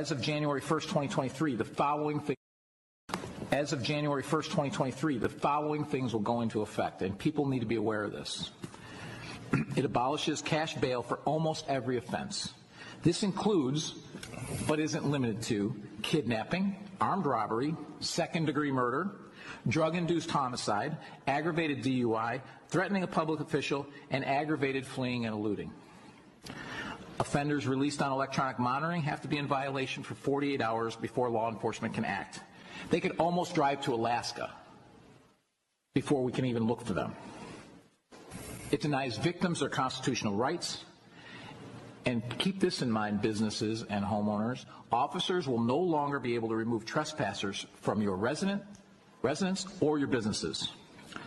As of January 1st, 2023, the following things will go into effect, and people need to be aware of this. It abolishes cash bail for almost every offense. This includes, but isn't limited to, kidnapping, armed robbery, second-degree murder, drug-induced homicide, aggravated DUI, threatening a public official, and aggravated fleeing and eluding. Offenders released on electronic monitoring have to be in violation for 48 hours before law enforcement can act. They could almost drive to Alaska before we can even look for them. It denies victims their constitutional rights. And keep this in mind, businesses and homeowners. Officers will no longer be able to remove trespassers from your residence or your businesses.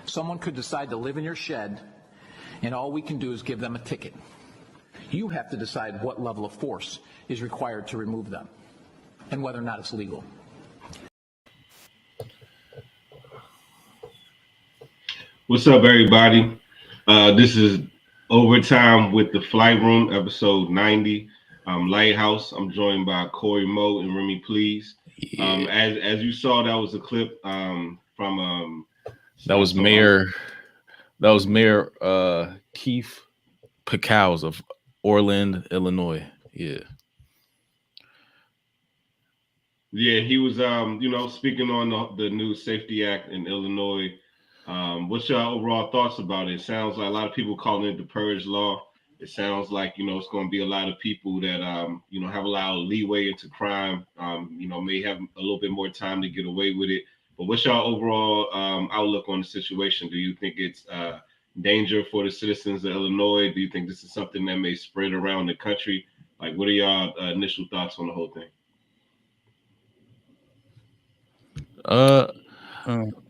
Someone could decide to live in your shed, and all we can do is give them a ticket. You have to decide what level of force is required to remove them and whether or not it's legal. What's up, everybody? This is Overtime with the Flight Room, episode 90. Lighthouse. I'm joined by Corey Moe and Remy Please. As you saw, that was a clip from that was Mayor Keith Picows of Orland, Illinois. Yeah, he was speaking on the new Safety Act in Illinois. What's your overall thoughts about it? It sounds like a lot of people calling it the purge law. It sounds like, it's going to be a lot of people that, have a lot of leeway into crime, may have a little bit more time to get away with it. But what's your overall outlook on the situation? Do you think it's danger for the citizens of Illinois? Do you think this is something that may spread around the country? Like, what are y'all initial thoughts on the whole thing?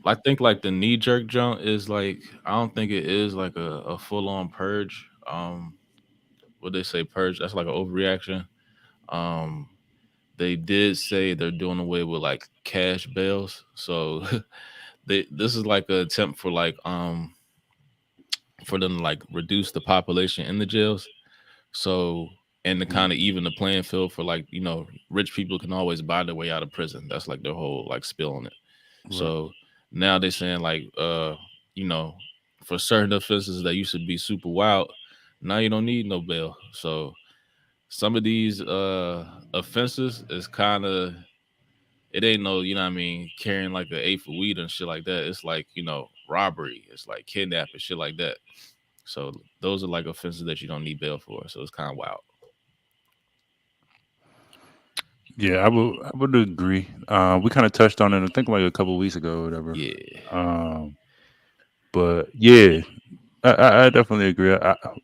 I think like the knee jerk jump is like, I don't think it is like a full on purge. What they say purge, that's like an overreaction. They did say they're doing away with like cash bails. So this is like an attempt for like for them to like reduce the population in the jails. So and to kind of even the playing field for like, rich people can always buy their way out of prison. That's like their whole like spill on it. Right. So now they're saying like for certain offenses that used to be super wild, now you don't need no bail. So some of these offenses is kind of, it ain't no, carrying like an eighth of weed and shit like that. It's like, robbery. It's like kidnapping, shit like that. So those are like offenses that you don't need bail for. So it's kind of wild. Yeah, I would agree. We kind of touched on it, I think like a couple of weeks ago or whatever. Yeah. But yeah, I definitely agree.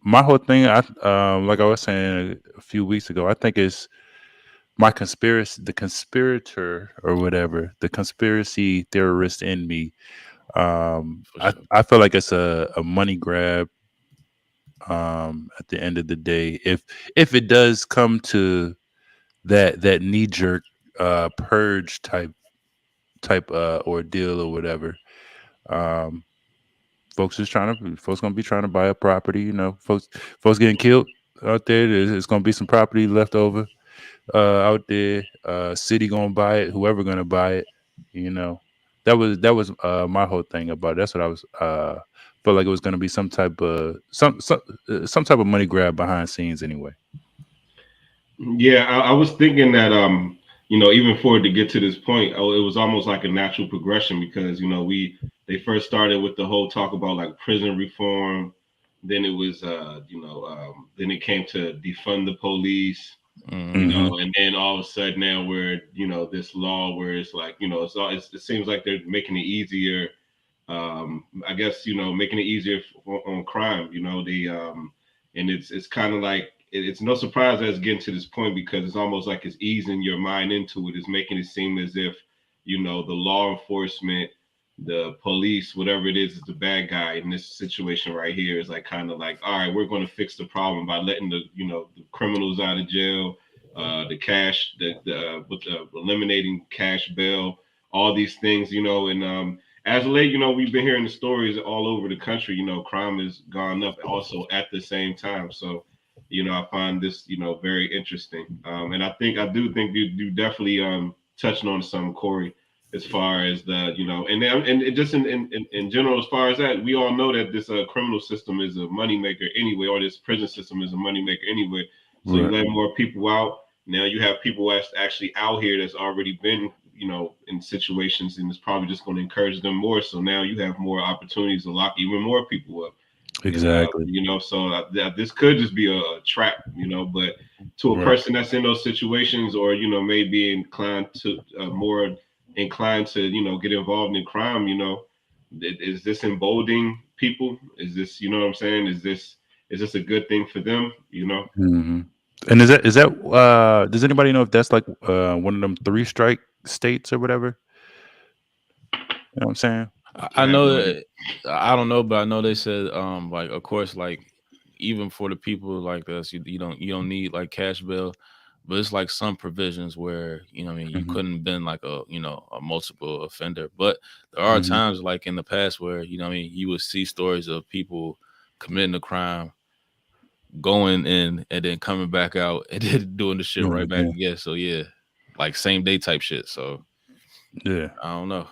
My whole thing, like I was saying a few weeks ago, I think it's the conspirator or whatever, the conspiracy theorist in me. Sure. I feel like it's a money grab. At the end of the day, if it does come to that knee jerk purge type ordeal or whatever, folks gonna be trying to buy a property. Folks getting killed out there. There's gonna be some property left over out there. City gonna buy it. Whoever gonna buy it, that was my whole thing about it. That's what I was felt like it was gonna be some type of money grab behind scenes anyway. Yeah, I was thinking that even for it to get to this point, it was almost like a natural progression because they first started with the whole talk about like prison reform, then it was then it came to defund the police, and then all of a sudden now we're this law where it's like it seems like they're making it easier, I guess making it easier on crime, and it's kind of like. It's no surprise that it's getting to this point because it's almost like it's easing your mind into it. It's making it seem as if, the law enforcement, the police, whatever it is the bad guy in this situation right here is like kind of like, all right, we're going to fix the problem by letting the criminals out of jail, the cash, eliminating cash bail, all these things, and as of late, we've been hearing the stories all over the country. Crime has gone up also at the same time. So. I find this, very interesting. And I do think you definitely touching on some, Corey, as far as the, and it just in general, as far as that, we all know that this criminal system is a moneymaker anyway, or this prison system is a moneymaker anyway. So you Right. let more people out. Now you have people that's actually out here that's already been, in situations, and it's probably just going to encourage them more. So now you have more opportunities to lock even more people up. And Exactly. so this could just be a trap, but to a Right. person that's in those situations, or maybe inclined to more inclined to get involved in crime, is this emboldening people? Is this, what I'm saying? Is this a good thing for them? Hmm. And is that does anybody know if that's like one of them 3 strike states or whatever? You know what I'm saying? I I have know no idea. that I don't know, but I know they said like of course like even for the people like us, you don't need like cash bail, but it's like some provisions where what I mean you Hmm. couldn't been like a multiple offender, but there are Hmm. times like in the past where what I mean you would see stories of people committing a crime, going in and then coming back out and then doing the shit Doing it right back again. again. So yeah, like same day type shit. So Yeah. I don't know.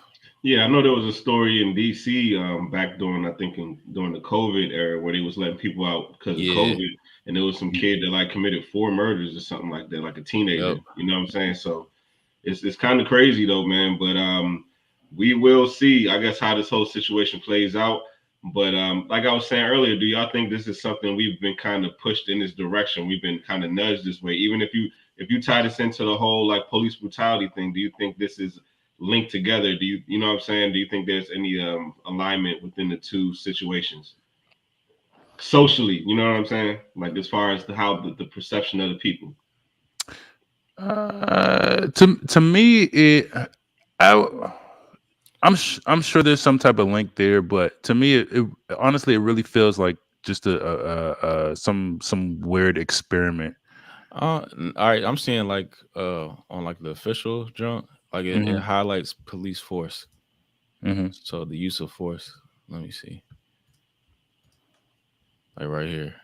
Yeah, I know there was a story in DC back during, I think, during the COVID era, where they was letting people out because of Yeah. COVID, and there was some kid that like committed 4 murders or something like that, like a teenager. Yep. You know what I'm saying? So it's kind of crazy though, man. But we will see, I guess, how this whole situation plays out. But like I was saying earlier, do y'all think this is something we've been kind of pushed in this direction? We've been kind of nudged this way. Even if you tie this into the whole like police brutality thing, do you think this is linked together? Do you know what I'm saying? Do you think there's any alignment within the two situations socially? You know what I'm saying? Like as far as how the perception of the people. To me, I I'm sure there's some type of link there, but to me, it honestly it really feels like just some weird experiment. All right. I'm seeing like on like the official junk, like it Hmm. highlights police force. Hmm. So the use of force. Let me see. Like right here.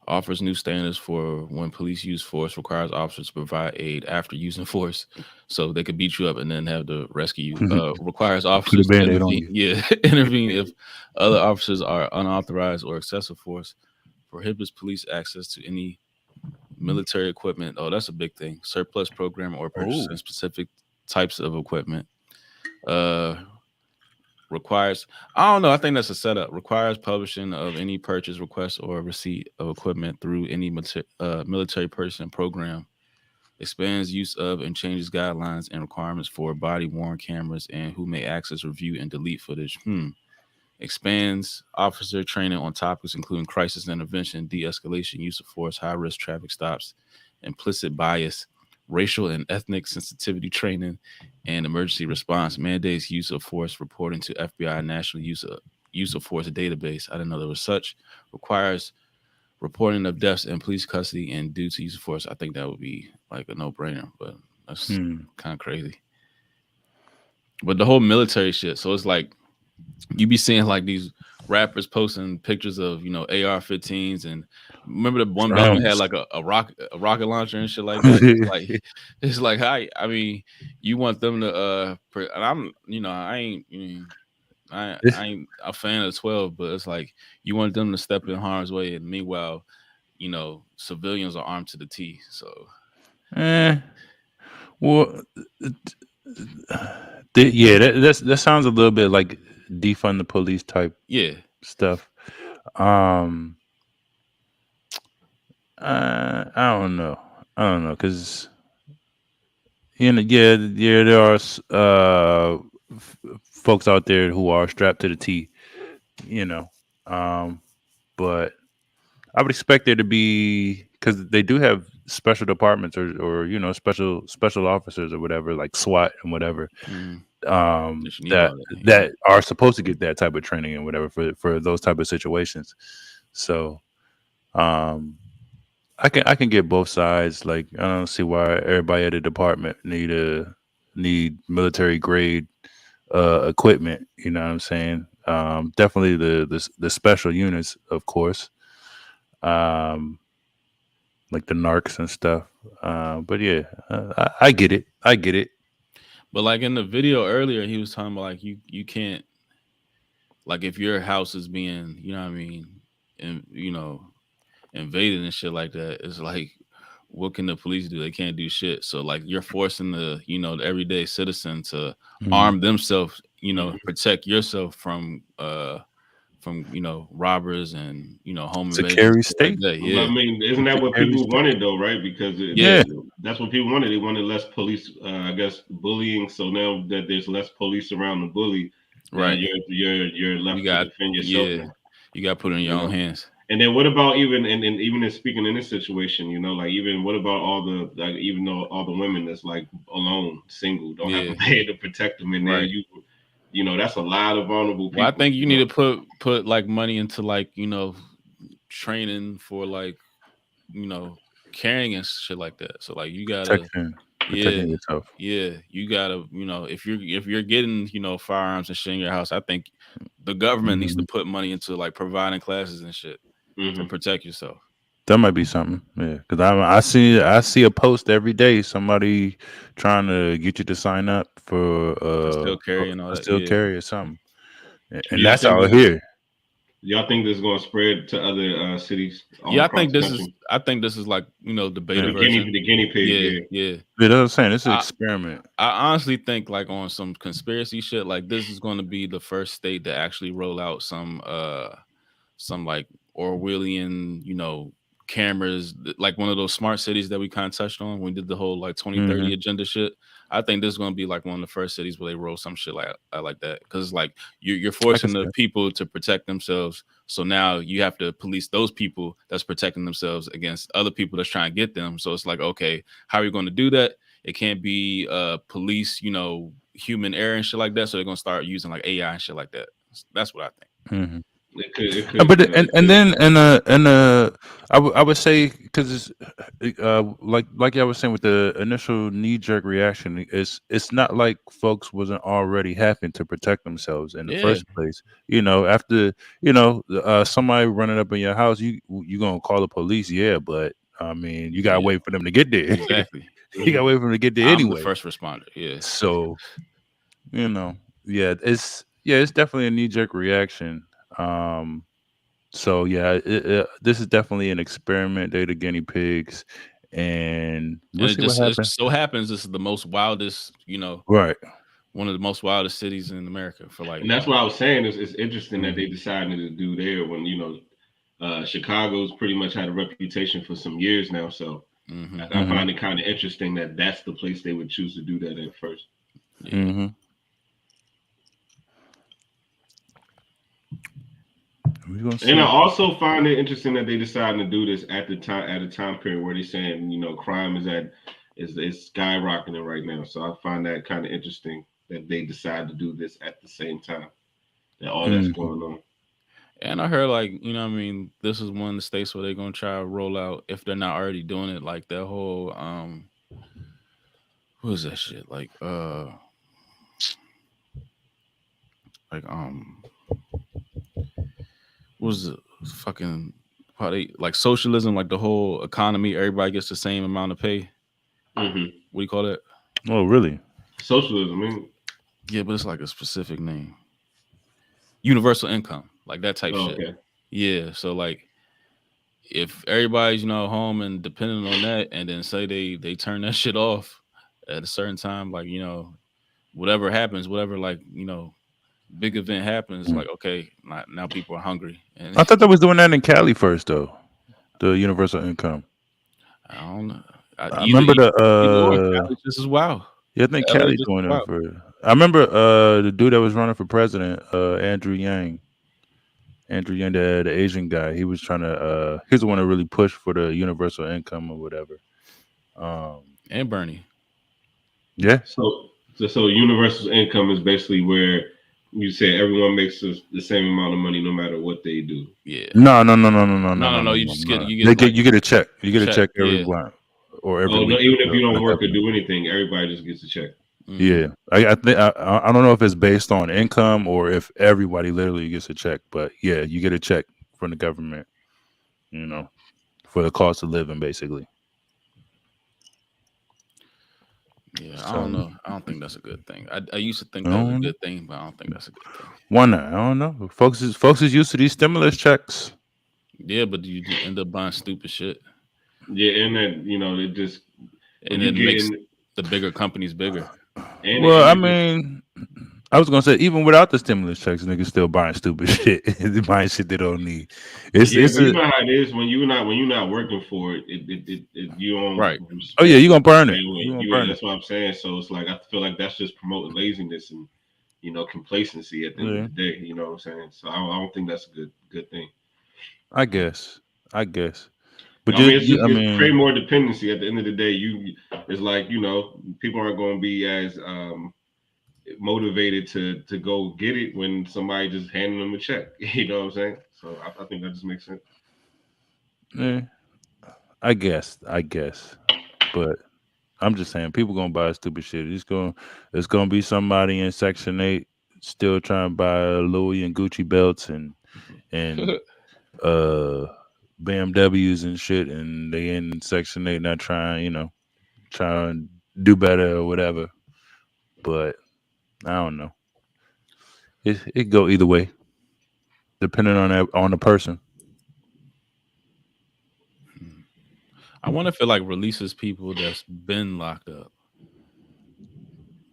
Offers new standards for when police use force, requires officers to provide aid after using force. So they could beat you up and then have to rescue you. Requires Put a officers to band-aid on intervene. you. Yeah, intervene if other officers are unauthorized or excessive force. Prohibits police access to any military equipment. Oh, that's a big thing. Surplus program or purchasing Oh. specific types of equipment. Uh, requires, I don't know, I think that's a setup. Requires publishing of any purchase request or receipt of equipment through any military person program. Expands use of and changes guidelines and requirements for body worn cameras and who may access, review, and delete footage. Expands officer training on topics including crisis intervention, de-escalation, use of force, high-risk traffic stops, implicit bias, racial and ethnic sensitivity training, and emergency response. Mandates use of force reporting to FBI national use of force database. I didn't know there was such. Requires reporting of deaths in police custody and due to use of force. I think that would be like a no-brainer, but that's Hmm. kind of crazy. But the whole military shit, so it's like you be seeing like these rappers posting pictures of AR-15s, and remember the one back when had Drums. like a rocket launcher and shit like that. It's like I mean you want them to and I'm I ain't a fan of 12, but it's like you want them to step in harm's way, and meanwhile civilians are armed to the teeth. So Eh, well, yeah, that sounds a little bit like defund the police type yeah. stuff. Um, I don't know. I don't know because yeah, there are folks out there who are strapped to the T. You know, um, but I would expect there to be because they do have special departments or special officers or whatever like SWAT and whatever That you need that all that. Yeah. that are supposed to get that type of training and whatever for those type of situations. So um I can get both sides. Like I don't see why everybody at the department need military grade equipment. You know what I'm saying? Definitely the special units, of course, um, like the narcs and stuff. But yeah, I get it. I get it. But like in the video earlier, he was talking about like you can't, like if your house is being, you know what I mean, and invaded and shit like that, it's like what can the police do? They can't do shit. So like you're forcing the everyday citizen to Mhm. arm themselves, Mhm. protect yourself from robbers and home It's a invasions and carry shit like state. that. Well, I Yeah. mean, isn't It's that a what carry people state. wanted though, right? Because Yeah. Yeah. that's what people wanted. They wanted less police, I guess, bullying. So now that there's less police around the bully, now Right. you're You left to got defend yourself yeah. now. You got to put it in your You own know. hands. And then what about even and even in speaking in this situation, like even what about all the like even though all the women that's like alone, single, don't have a Yeah. man to protect them, and then Right. that's a lot of vulnerable Well, I people. think you need to put like money into like training for like you know carrying and shit like that. So like you gotta yeah Protecting yourself. you gotta if you're getting firearms and shit in your house, I think the government needs to Mhm. put money into like providing classes and shit to Hmm. protect yourself. That might be something. Yeah, because I see a post every day. Somebody trying to get you to sign up for Concealed carry and all that. still Yeah. carry or something, Do and y'all that's think out here. this is going to spread to other cities all Yeah, across the country? I think this is like the beta The version. guinea pig, Yeah, yeah. yeah. But I'm saying it's an I experiment. I honestly think like on some conspiracy shit, like this is going to be the first state to actually roll out some like Orwellian, cameras, like one of those smart cities that we kind of touched on when we did the whole like 2030 Hmm. agenda shit. I think this is going to be like one of the first cities where they roll some shit like that because like you're I can forcing see the it. people to protect themselves. So now you have to police those people that's protecting themselves against other people that's trying to get them. So it's like, okay, how are you going to do that? It can't be police, human error and shit like that. So they're gonna start using like AI and shit like that. That's what I think. Hmm. It could, But it and could. then I would say because it's like I was saying with the initial knee jerk reaction, it's not like folks wasn't already having to protect themselves in the Yeah, first place. After somebody running up in your house, you gonna call the police, yeah, but I mean you gotta yeah, wait for them to get there. exactly. You gotta Mhm. wait for them to get there I'm the anyway. first responder. Yeah, So you know, it's definitely a knee jerk reaction. Um, so yeah, this is definitely an experiment. They're the guinea pigs, and we'll and see what it just happens. so happens this is the most wildest, Right. one of the most wildest cities in America for like And that's what I was saying. It's interesting that they Mhm. decided to do there when Chicago's pretty much had a reputation for some years now. So hmm I Mhm. find it kind of interesting that that's the place they would choose to do that at first. yeah. Mhm. We're gonna And I see. also find it interesting that they decided to do this at a time period where they're saying crime is skyrocketing right now. So I find that kind of interesting that they decide to do this at the same time that all that's Mhm. going on. And I heard like I mean this is one of the states where they're gonna try to roll out if they're not already doing it like that whole what is that shit like what was it fucking how they like socialism, like the whole economy, everybody gets the same amount of pay. Hmm. What do you call that? Oh, really? Socialism, I mean, Yeah, but it's like a specific name. Universal income, like that type oh, shit. okay. Yeah. So like if everybody's home and depending on that, and then say they turn that shit off at a certain time, like whatever happens, whatever like big event happens, Mm. like okay, now people are hungry, and I thought they was doing that in Cali first, though. The universal income. I don't know. I remember Either or, Cali just as well. yeah, I think LA Cali just as doing it well. for. I remember the dude that was running for president, Andrew Yang. Andrew Yang, the Asian guy, he was trying to. He's the one that really pushed for the universal income or whatever. Um, And Bernie. yeah. So universal income is basically where you say everyone makes the same amount of money no matter what they do. Yeah. No, no, no, no, no, no, no, No, no, no, no. no, You no. just get No. you They get get like you get a check. You a get a check. check every Yeah. month or every Oh no, week even if or you don't like work or every. do anything, everybody just gets a check. Yeah, I think I don't know if it's based on income or if everybody literally gets a check, but yeah, you get a check from the government, you know, for the cost of living, basically. Yeah, I don't So, know. I don't think that's a good thing. I used to think I that was a don't know. good thing, but I don't think that's a good thing. Why not? I don't know. Folks is used to these stimulus checks. Yeah, but you just end up buying stupid shit, Yeah, and then it just when and you it get makes in, the bigger companies bigger. Well, and I it just mean, I was gonna say even without the stimulus checks, niggas still buying stupid shit. They buying shit they don't need. yeah, It's but you a know how it is when you're not working for it, you don't Right. oh yeah, respect you gonna burn it. paying You what gonna you. burn it. That's what I'm saying. So it's like I feel like that's just promoting laziness and complacency at the end of Yeah, the day. You know what I'm saying? So I don't think that's a good thing. I guess. I guess. But I mean, it's I just it's create mean, more dependency. At the end of the day, it's like people aren't going to be as motivated to go get it when somebody just handing them a check. You know what I'm saying? So I think that just makes sense. eh, I guess. I guess. But I'm just saying, people gonna buy stupid shit. It's gonna be somebody in Section 8 still trying to buy Louis and Gucci belts and uh BMWs and shit, and they in Section 8 not trying, trying to do better or whatever. But I don't know. It go either way, depending on the person. I wonder if it like releases people that's been locked up,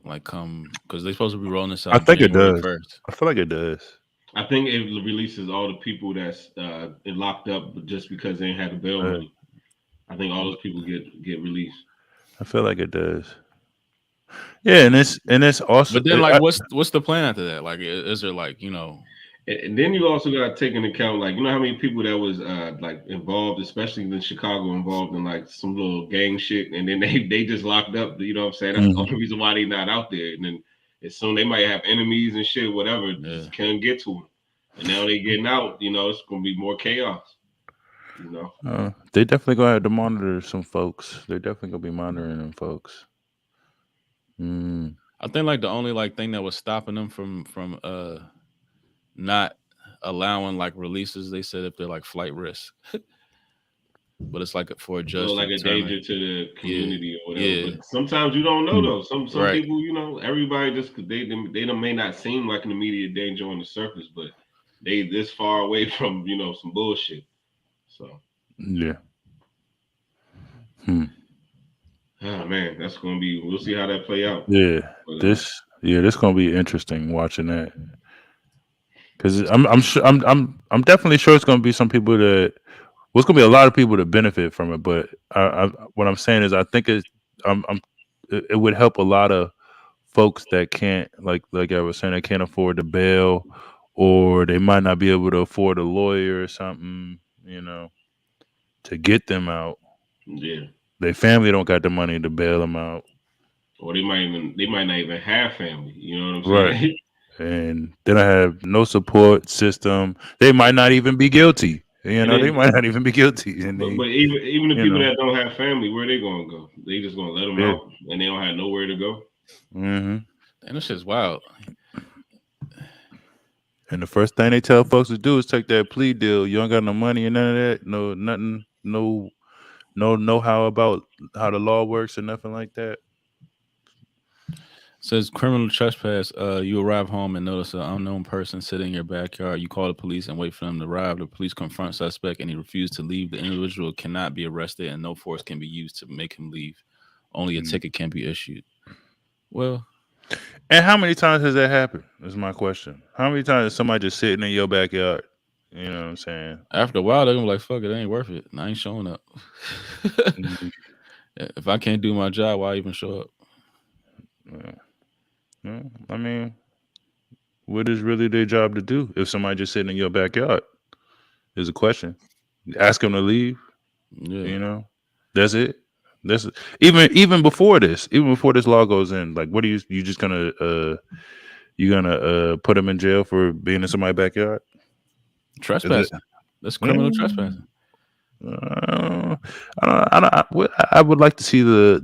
like come because they're supposed to be rolling this I out think it January does. 1st. I feel like it does. I think it releases all the people that's locked up just because they ain't had the bail Uh, money. I think all those people get released. I feel like it does. Yeah, and it's also But then, like, what's the plan after that? Like, is there like And then you also got to take into account, like, how many people that was like involved, especially in Chicago, involved in like some little gang shit, and then they just locked up. You know what I'm saying? That's the Mhm. only reason why they not out there. And then as soon they might have enemies and shit, whatever, yeah. just can't get to them. And now they getting out. It's gonna be more chaos. They definitely gonna have to monitor some folks. They're definitely gonna be monitoring them folks. Mm. I think like the only like thing that was stopping them from not allowing like releases, they said if they're like flight risk, but it's like for a So judge to like a determine. danger to the Yeah, community or whatever. yeah, But sometimes you don't know Mm. though. Some right. people, everybody just they don't may not seem like an immediate danger on the surface, but they this far away from some bullshit. So Yeah. Hmm. oh man, that's gonna be. We'll see how that play out. Yeah. But This gonna be interesting watching that because I'm sure I'm definitely sure it's gonna be some people that well, it's gonna be a lot of people that benefit from it. But what I'm saying is I think it would help a lot of folks that can't like I was saying they can't afford the bail or they might not be able to afford a lawyer or something, to get them out. yeah, Their family don't got the money to bail them out. or they might not even have family. You know what I'm Right. saying? And they don't have no support system. They might not even be guilty. And They then, might not even be guilty. And but they, even the you people know, that don't have family, where they gonna go? They just gonna let them yeah. out, and they don't have nowhere to go. Hmm. And this shit's wild. And the first thing they tell folks to do is take that plea deal. You don't got no money and none of that. No, nothing. No know-how about how the law works or nothing like that. Says criminal trespass. You arrive home and notice an unknown person sitting in your backyard. You call the police and wait for them to arrive. The police confront suspect and he refuses to leave. The individual cannot be arrested and no force can be used to make him leave. Only a ticket can be issued. Well, And how many times has that happened? Is my question. How many times is somebody just sitting in your backyard? You know what I'm saying? after a while, they're gonna be like, "Fuck it, it ain't worth it. And I ain't showing up." Mhm. If I can't do my job, why even show up? Yeah. Yeah. I mean, what is really their job to do if somebody just sitting in your backyard? Is a question. Ask them to leave. Yeah. You know, that's it. That's even before this. Even before this law goes in. Like, what are you just gonna put them in jail for being in somebody's backyard? Is it? Trespassing. That's criminal Mm, trespassing. I would like to see the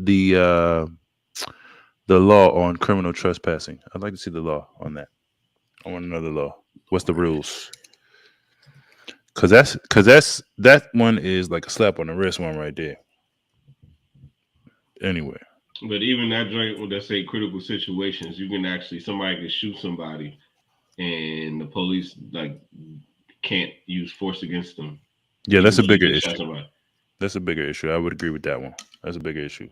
the law on criminal trespassing. I'd like to see the law on that. I want another law. What's the rules? Cause that one is like a slap on the wrist one right there. Anyway, But even that joint, when they say critical situations, you can actually somebody can shoot somebody, and the police like can't use force against them, yeah, even that's a though they bigger just shot issue. somebody. That's a bigger issue. I would agree with that one. That's a bigger issue.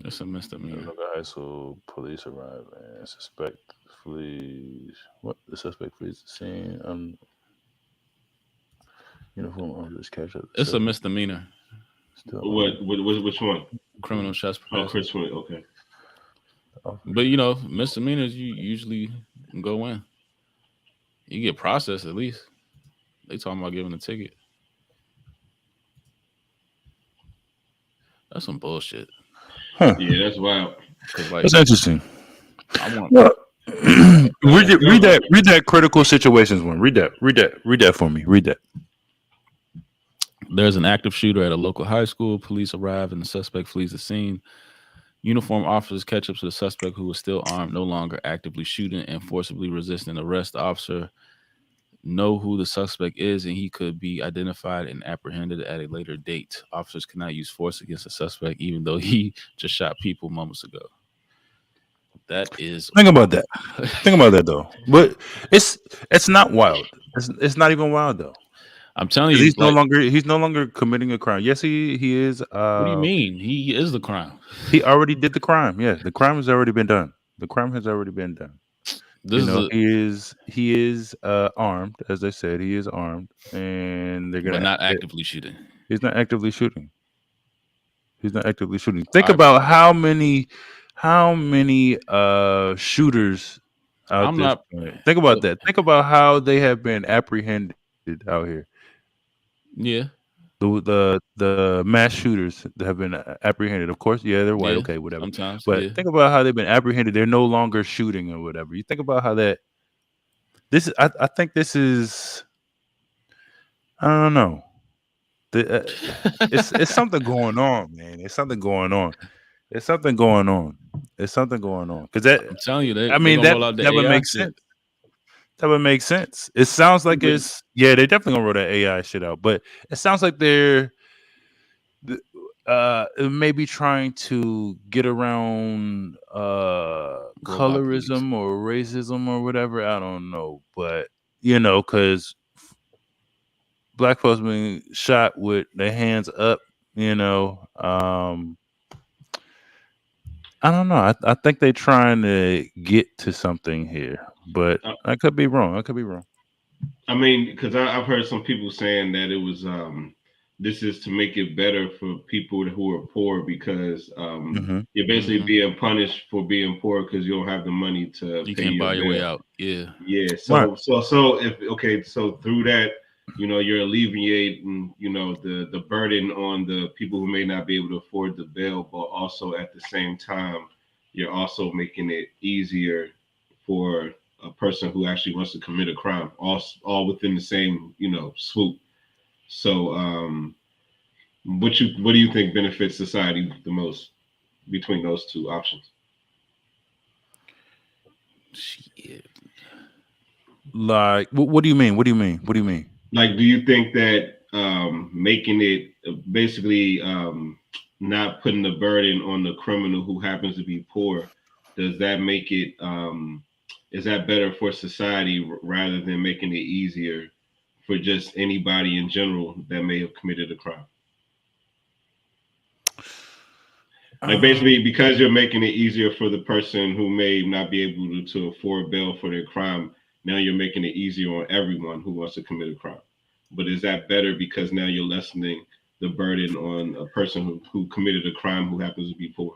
It's a misdemeanor. Udoka High School police arrive and suspect flees. What the suspect flees the scene? Uniform officers catch up. It's a misdemeanor. Still Which one? Criminal Oh, trespassing. Chris Wood. Okay. But misdemeanors you usually go in. You get processed at least. They talking about giving a ticket. That's some bullshit. Huh. Yeah, that's wild. Cause like That's interesting. I want Well, read that critical situations one. Read that for me. Read that. there's an active shooter at a local high school. Police arrive and the suspect flees the scene. Uniformed officers catch up to the suspect who was still armed, no longer actively shooting and forcibly resisting arrest. The officer know who the suspect is and he could be identified and apprehended at a later date. Officers cannot use force against the suspect even though he just shot people moments ago. That is Think about that. Think about that though. But it's not wild. It's not even wild though. I'm telling 'Cause you, he's no longer committing a crime. Yes, he is. what do you mean? He is the crime. He already did the crime. Yeah, the crime has already been done. The crime has already been done. This is He is armed, as they said. He is armed, and they're but gonna. not actively shooting. He's not actively shooting. He's not actively shooting. Think I- about how many shooters out I'm this not point. Think about that. Think about how they have been apprehended out here. yeah. The mass shooters that have been apprehended. Of course, yeah, they're white. Yeah, Okay, whatever. sometimes, But yeah. think about how they've been apprehended. They're no longer shooting or whatever. You think about how that. I think this is. I don't know. It's something going on, man. It's something going on. It's something going on. It's something going on. Because that. I'm telling you, I they mean gonna that roll out the that would AI make shit. sense. That would make sense. It sounds like But it's they definitely gonna roll that AI shit out, but it sounds like they're maybe trying to get around Robot police. colorism or racism or whatever. I don't know, but because black folks being shot with their hands up, I don't know. I think they're trying to get to something here, but uh, I could be wrong. I could be wrong. I mean, because I've heard some people saying that it was this is to make it better for people who are poor because Hmm. you're basically Mhm. being punished for being poor because you don't have the money to You pay can't your buy your way bill. out. Yeah. Yeah. Right. So if okay, so through that, you're alleviating, the burden on the people who may not be able to afford the bill, but also at the same time, you're also making it easier for a person who actually wants to commit a crime, all within the same, swoop. So, what do you think benefits society the most between those two options? Shit. Like, what do you mean? What do you mean? What do you mean? Like, do you think that making it basically not putting the burden on the criminal who happens to be poor, does that make it is that better for society rather than making it easier for just anybody in general that may have committed a crime? Like Um, basically because you're making it easier for the person who may not be able to afford bail for their crime, now you're making it easier on everyone who wants to commit a crime. But is that better because now you're lessening the burden on a person who committed a crime who happens to be poor?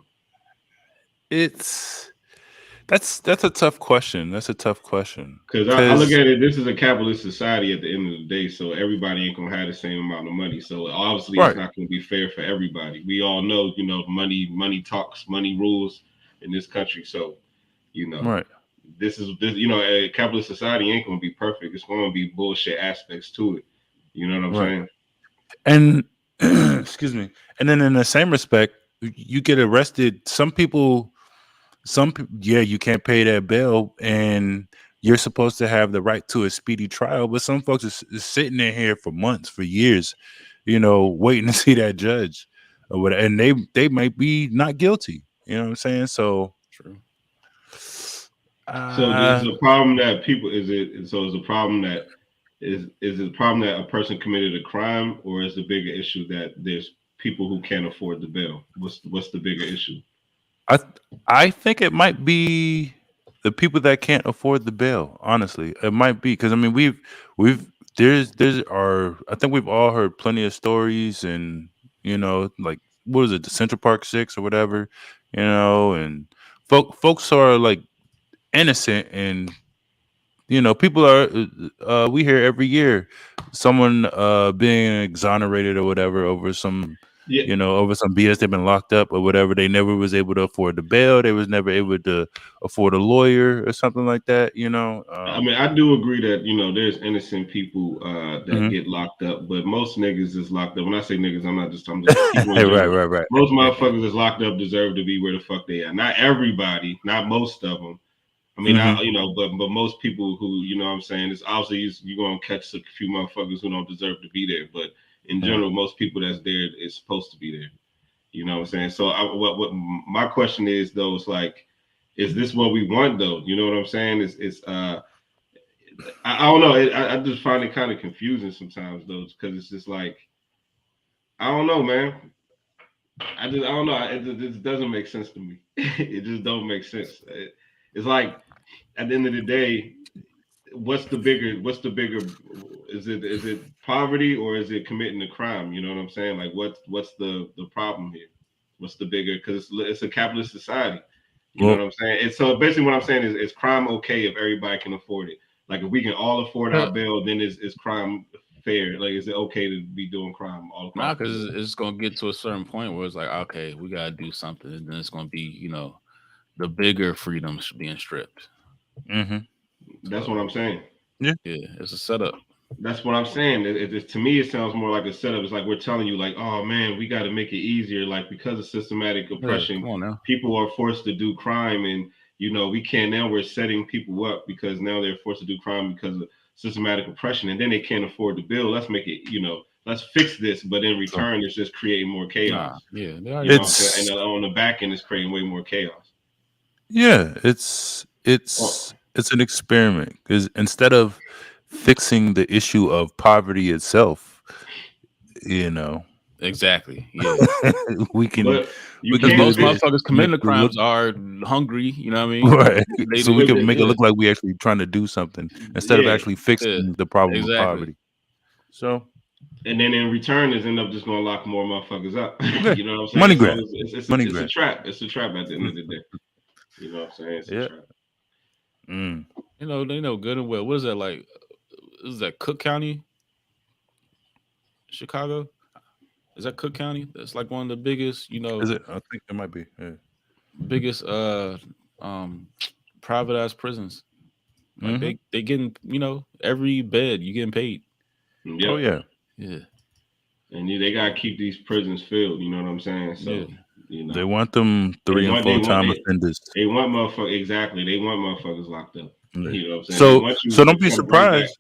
it's that's a tough question. That's a tough question. Because I look Because at it, this is a capitalist society at the end of the day, so everybody ain't gonna have the same amount of money. So obviously, it's right, not gonna be fair for everybody. We all know, money talks, money rules in this country. So, you know, right, a capitalist society ain't gonna be perfect. It's gonna be bullshit aspects to it. You know what I'm right, saying? and excuse me. And then in the same respect, you get arrested. Yeah, you can't pay that bail, and you're supposed to have the right to a speedy trial. But some folks is sitting in here for months, for years, waiting to see that judge, or whatever, and they might be not guilty. You know what I'm saying? So, True. So is the problem that people is it? So is the problem that is it the problem that a person committed a crime, or is the bigger issue that there's people who can't afford the bail? What's the bigger issue? I I think it might be the people that can't afford the bail. Honestly, it might be because I mean we've there's our I think we've all heard plenty of stories and like what is it, the Central Park Six or whatever, and folks are like innocent, and people are we hear every year someone being exonerated or whatever over some Yeah, over some BS. They've been locked up or whatever. They never was able to afford the bail. They was never able to afford a lawyer or something like that. I mean, I do agree that there's innocent people that Mhm. get locked up, but most niggas is locked up. When I say niggas, I'm just people in Right, general. right, right. Most motherfuckers that's locked up deserve to be where the fuck they are. Not everybody, not most of them. I mean, Hmm. but most people who what I'm saying, it's obviously you're gonna catch a few motherfuckers who don't deserve to be there. But in Yeah. general, most people that's there is supposed to be there. You know what I'm saying? So what my question is though is like, is this what we want though? You know what I'm saying? I don't know. I just find it kind of confusing sometimes though, because it's just like I don't know, man. I don't know. It just doesn't make sense to me. It just don't make sense. It's like at the end of the day, what's the bigger is it poverty or is it committing a crime? You know what I'm saying? Like what's the problem here? What's the bigger, because it's a capitalist society. You know what Well, I'm saying? And so basically what I'm saying is crime okay if everybody can afford it? Like if we can all afford our bail, then is crime fair? Like is it okay to be doing crime all Nah, across the because board? it's gonna get to a certain point where it's like, okay, we gotta do something, and then it's gonna be, the bigger freedoms being stripped. hmm That's what So I'm saying. yeah. yeah, it's a setup. That's what I'm saying. To me, it sounds more like a setup. It's like we're telling you, like, oh man, we got to make it easier. Like because of systematic Yeah, oppression, come on now. people are forced to do crime, and we can't now. We're setting people up because now they're forced to do crime because of systematic oppression, and then they can't afford the bill. Let's make it. Let's fix this. But in So return, it's just creating more Nah, chaos. yeah, they already You know what know. I'm saying? And it's on the back end, it's creating way more chaos. yeah, it's an experiment because instead of fixing the issue of poverty itself, you know, Exactly. Yeah. we can But you we can Because can't do most fix. this motherfuckers to make committing the it look crimes are hungry. You know what I mean? right, so we They But can make it yeah, look like we actually trying to do something instead of yeah, actually yeah, fixing the problem of exactly. poverty. So and then in return is end up just gonna lock more motherfuckers up. yeah, You know what I'm saying? money So grab, money it's a grab. trap. It's a trap at the end of the day. You know what I'm saying? It's a Yeah. trap. Mm. They know good and well. What is that like? Is that Cook County, Chicago? Is that Cook County? That's like one of the biggest, Is it? I think it might be. Yeah. biggest um privatized prisons. Like Hmm. they getting, every bed you getting paid. Oh Yep. yeah. Yeah, And they gotta keep these prisons filled. You know what I'm saying? yeah. So you They know want them they 3 and want 4 they want time they offenders. they want motherfuckers exactly. They want motherfuckers locked up. Yeah. You know what I'm saying? They So want you so to don't be come right back. surprised.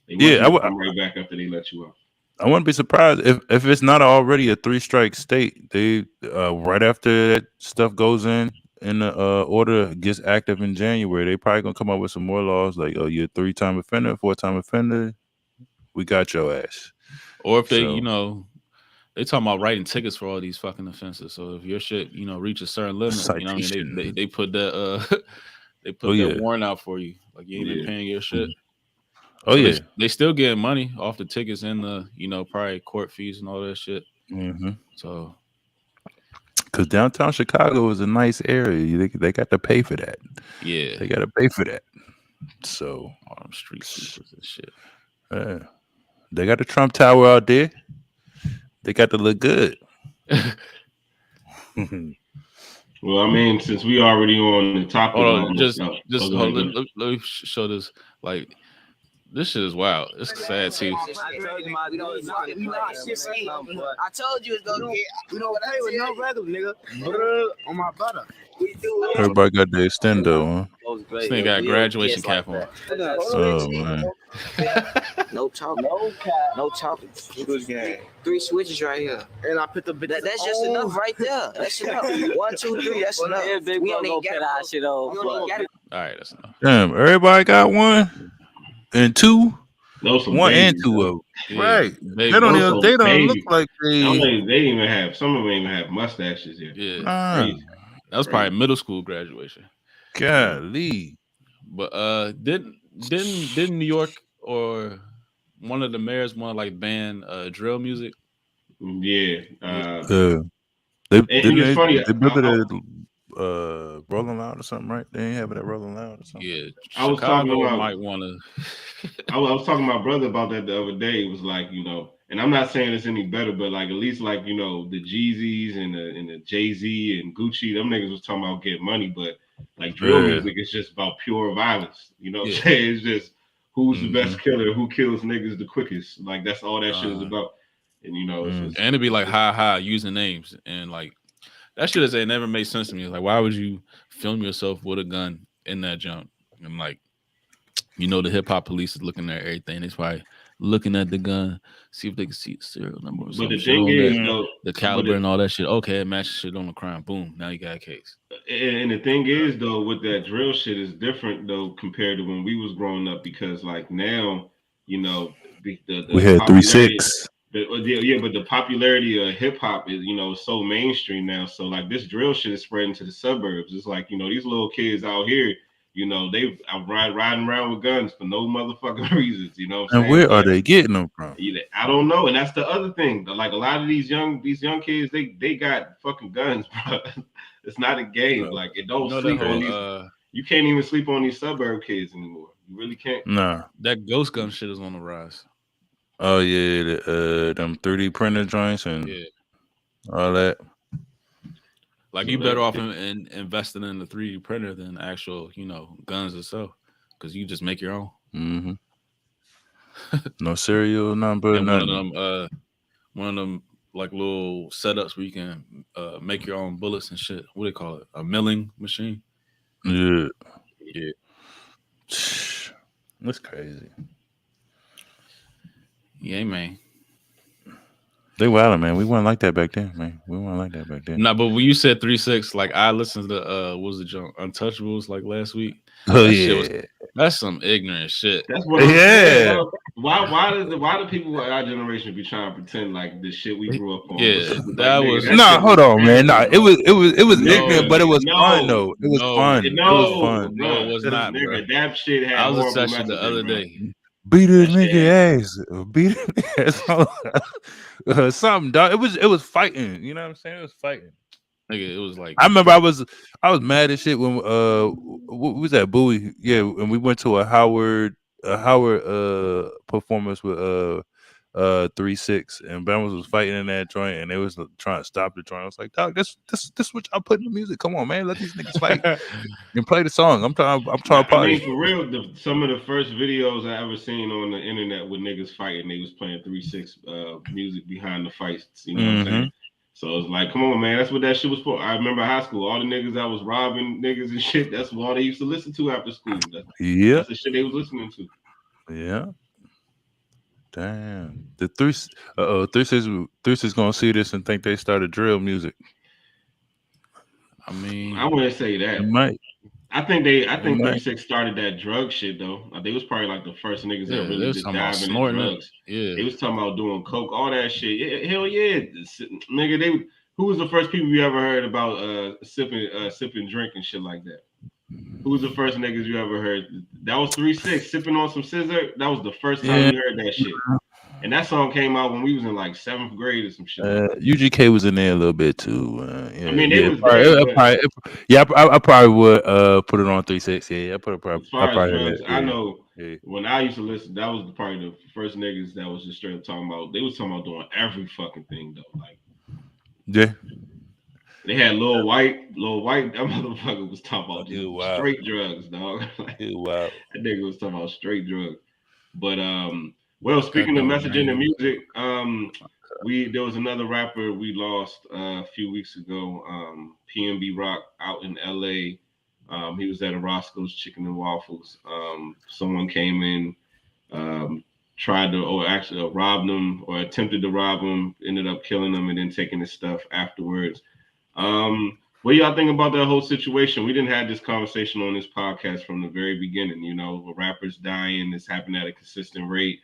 They want Yeah, you to come right back after they let you out. I wouldn't be surprised if it's not already a 3 strike state. They right after that stuff goes in and the order gets active in January, they probably gonna come up with some more laws like, oh, you're a 3-time offender, 4-time offender. We got your ass. Or if they, So they talking about writing tickets for all these fucking offenses. So if your shit, reach a certain limit, what I mean, citation. they put that they Oh put that yeah. warrant out for you. Like you ain't been Yeah. paying your shit. Mhm. Oh So yeah. they still getting money off the tickets and the, probably court fees and all that shit. Hmm. So Because downtown Chicago is a nice area. They got to pay for that. yeah, They got to pay for that. So all them street sweepers and shit. uh, they got the Trump Tower out there. They got to look good. Well, I mean, since we already on the topic Hold of on, all this just stuff, just go hold, ahead. let me show this. Like This shit is wild. It's sad too. I told you, we not shit. I told you it's gonna get. You know what I with no regular nigga. On my butter. We do. Everybody got the extendo, huh? This nigga got a graduation cap on. Oh man. No talking. No talking. Good game. 3 switches right here. And I put the bitches That's just enough right there. That's enough. 1, 2, 3. That's enough. We don't even get our shit off. All right, that's enough. Damn, everybody got 1 and 2. No, some 1 and babies, 2 though. of them. Yeah, Right. baby. They don't Also, even, they don't baby. look like They they. even have some of them even have mustaches yet. Yeah, Crazy. that was probably middle school graduation. Golly. But didn't New York or one of the mayors want to like ban drill music? Yeah. They and it's funny. They built it at Rolling Loud or something, right? They ain't have it at Rolling Loud or something. Yeah, I was talking Chicago about- might want to. I was talking to my brother about that the other day. It was like, and I'm not saying it's any better, but like at least like the Jeezys and the Jay-Z and Gucci, them niggas was talking about getting money, but like drill music is just about pure violence. You know what I'm saying? It's just who's the best killer, who kills niggas the quickest. Like that's all that shit is about. And it's just, And it'd be like hi using names and like that shit has never made sense to me. It's like why would you film yourself with a gun in that junk? And like the hip hop police is looking at everything. It's probably looking at the gun, see if they can see the serial number or but something. the thing is, though, the caliber and all that shit. Okay, it matches shit on the crime. Boom, now you got a case. and the thing is though, with that drill shit is different though compared to when we was growing up because like now, the We had popularity- 3-6. But the popularity of hip hop is, so mainstream now. So like this drill shit is spreading to the suburbs. It's like, these little kids out here, they are riding around with guns for no motherfucking reasons. You know what I'm And saying? where are they getting them from? I don't know. And that's the other thing. Like a lot of these young kids, they got fucking guns, bro. It's not a game. Like it don't sleep on these. You can't even sleep on these suburb kids anymore. You really can't. Nah. That ghost gun shit is on the rise. Oh yeah, them 3D printer joints and all that. Like you better off in investing in the 3D printer than actual, guns itself, because you just make your own. Mm-hmm. No cereal, nothing but And nothing. one of them like little setups where you can make your own bullets and shit. What do they call it? A milling machine. Yeah. Yeah. That's crazy. Yeah, man. They wildin', man. We weren't like that back then, man. Nah, but when you said 3-6, like I listened to what was it, John Untouchables like last week. Oh That yeah. shit that's some ignorant shit. That's what I'm saying. Why do people of our generation be trying to pretend like the shit we grew up on? Yeah, like, that nigga, was- that Nah, shit hold on, man. Nah, crazy, it was No, ignorant, but it was no, fun though. It was no, fun. It was fun. No, it was not, bro. Nigga, that shit had I was horrible in session the messaging, other bro. day. Beat a That nigga shit- ass. Beat a ass. Something, dog. It was fighting. You know what I'm saying? It was fighting. Nigga, it was like I remember I was mad as shit when what was that Bowie? Yeah, and we went to a Howard performance with 3-6 and Bama was fighting in that joint and they was trying to stop the joint. I was like, dog, this what y'all put in the music. Come on, man, let these niggas fight and play the song. I'm trying to I party. mean, for real, some of the first videos I ever seen on the internet with niggas fighting, they was playing 3-6 music behind the fights. You know what I'm saying? So it's like, come on, man, that's what that shit was for. I remember high school, all the niggas that was robbing niggas and shit, that's what all they used to listen to after school. That's the shit they was listening to. Yeah. Damn. The 3-6 gonna see this and think they started drill music. I mean, I wouldn't say that. It might. I think might. 3-6 started that drug shit though. They was probably like the first niggas yeah, that they really was just talking about dive into snorting drugs. it. They Yeah. was talking about doing coke, all that shit. Yeah, hell yeah, nigga. Who was the first people you ever heard about sipping drink and shit like that? Who was the first niggas you ever heard? That was 3-6 sipping on some scissor. That was the first time you heard that shit. And that song came out when we was in like 7th grade or some shit. UGK was in there a little bit too. Yeah, I mean, yeah, they was there, I probably would put it on 3-6. Yeah, as far as drugs, I know Yeah. when I used to listen, that was probably the first niggas that was just straight up talking about. They was talking about doing every fucking thing though. Like, Yeah. they had Lil White. That motherfucker was talking about just Dude, wow. straight drugs, dog. Like, Wow. that nigga was talking about straight drugs. But well, speaking of Goddamn messaging and rain. music, we there was another rapper we lost a few weeks ago. PNB Rock out in L.A. He was at a Roscoe's Chicken and Waffles. Someone came in, um, tried to, or actually robbed him, or attempted to rob him. Ended up killing him, and then taking his stuff afterwards. What y'all think about that whole situation? We didn't have this conversation on this podcast from the very beginning. You know, rappers dying. It's happening at a consistent rate.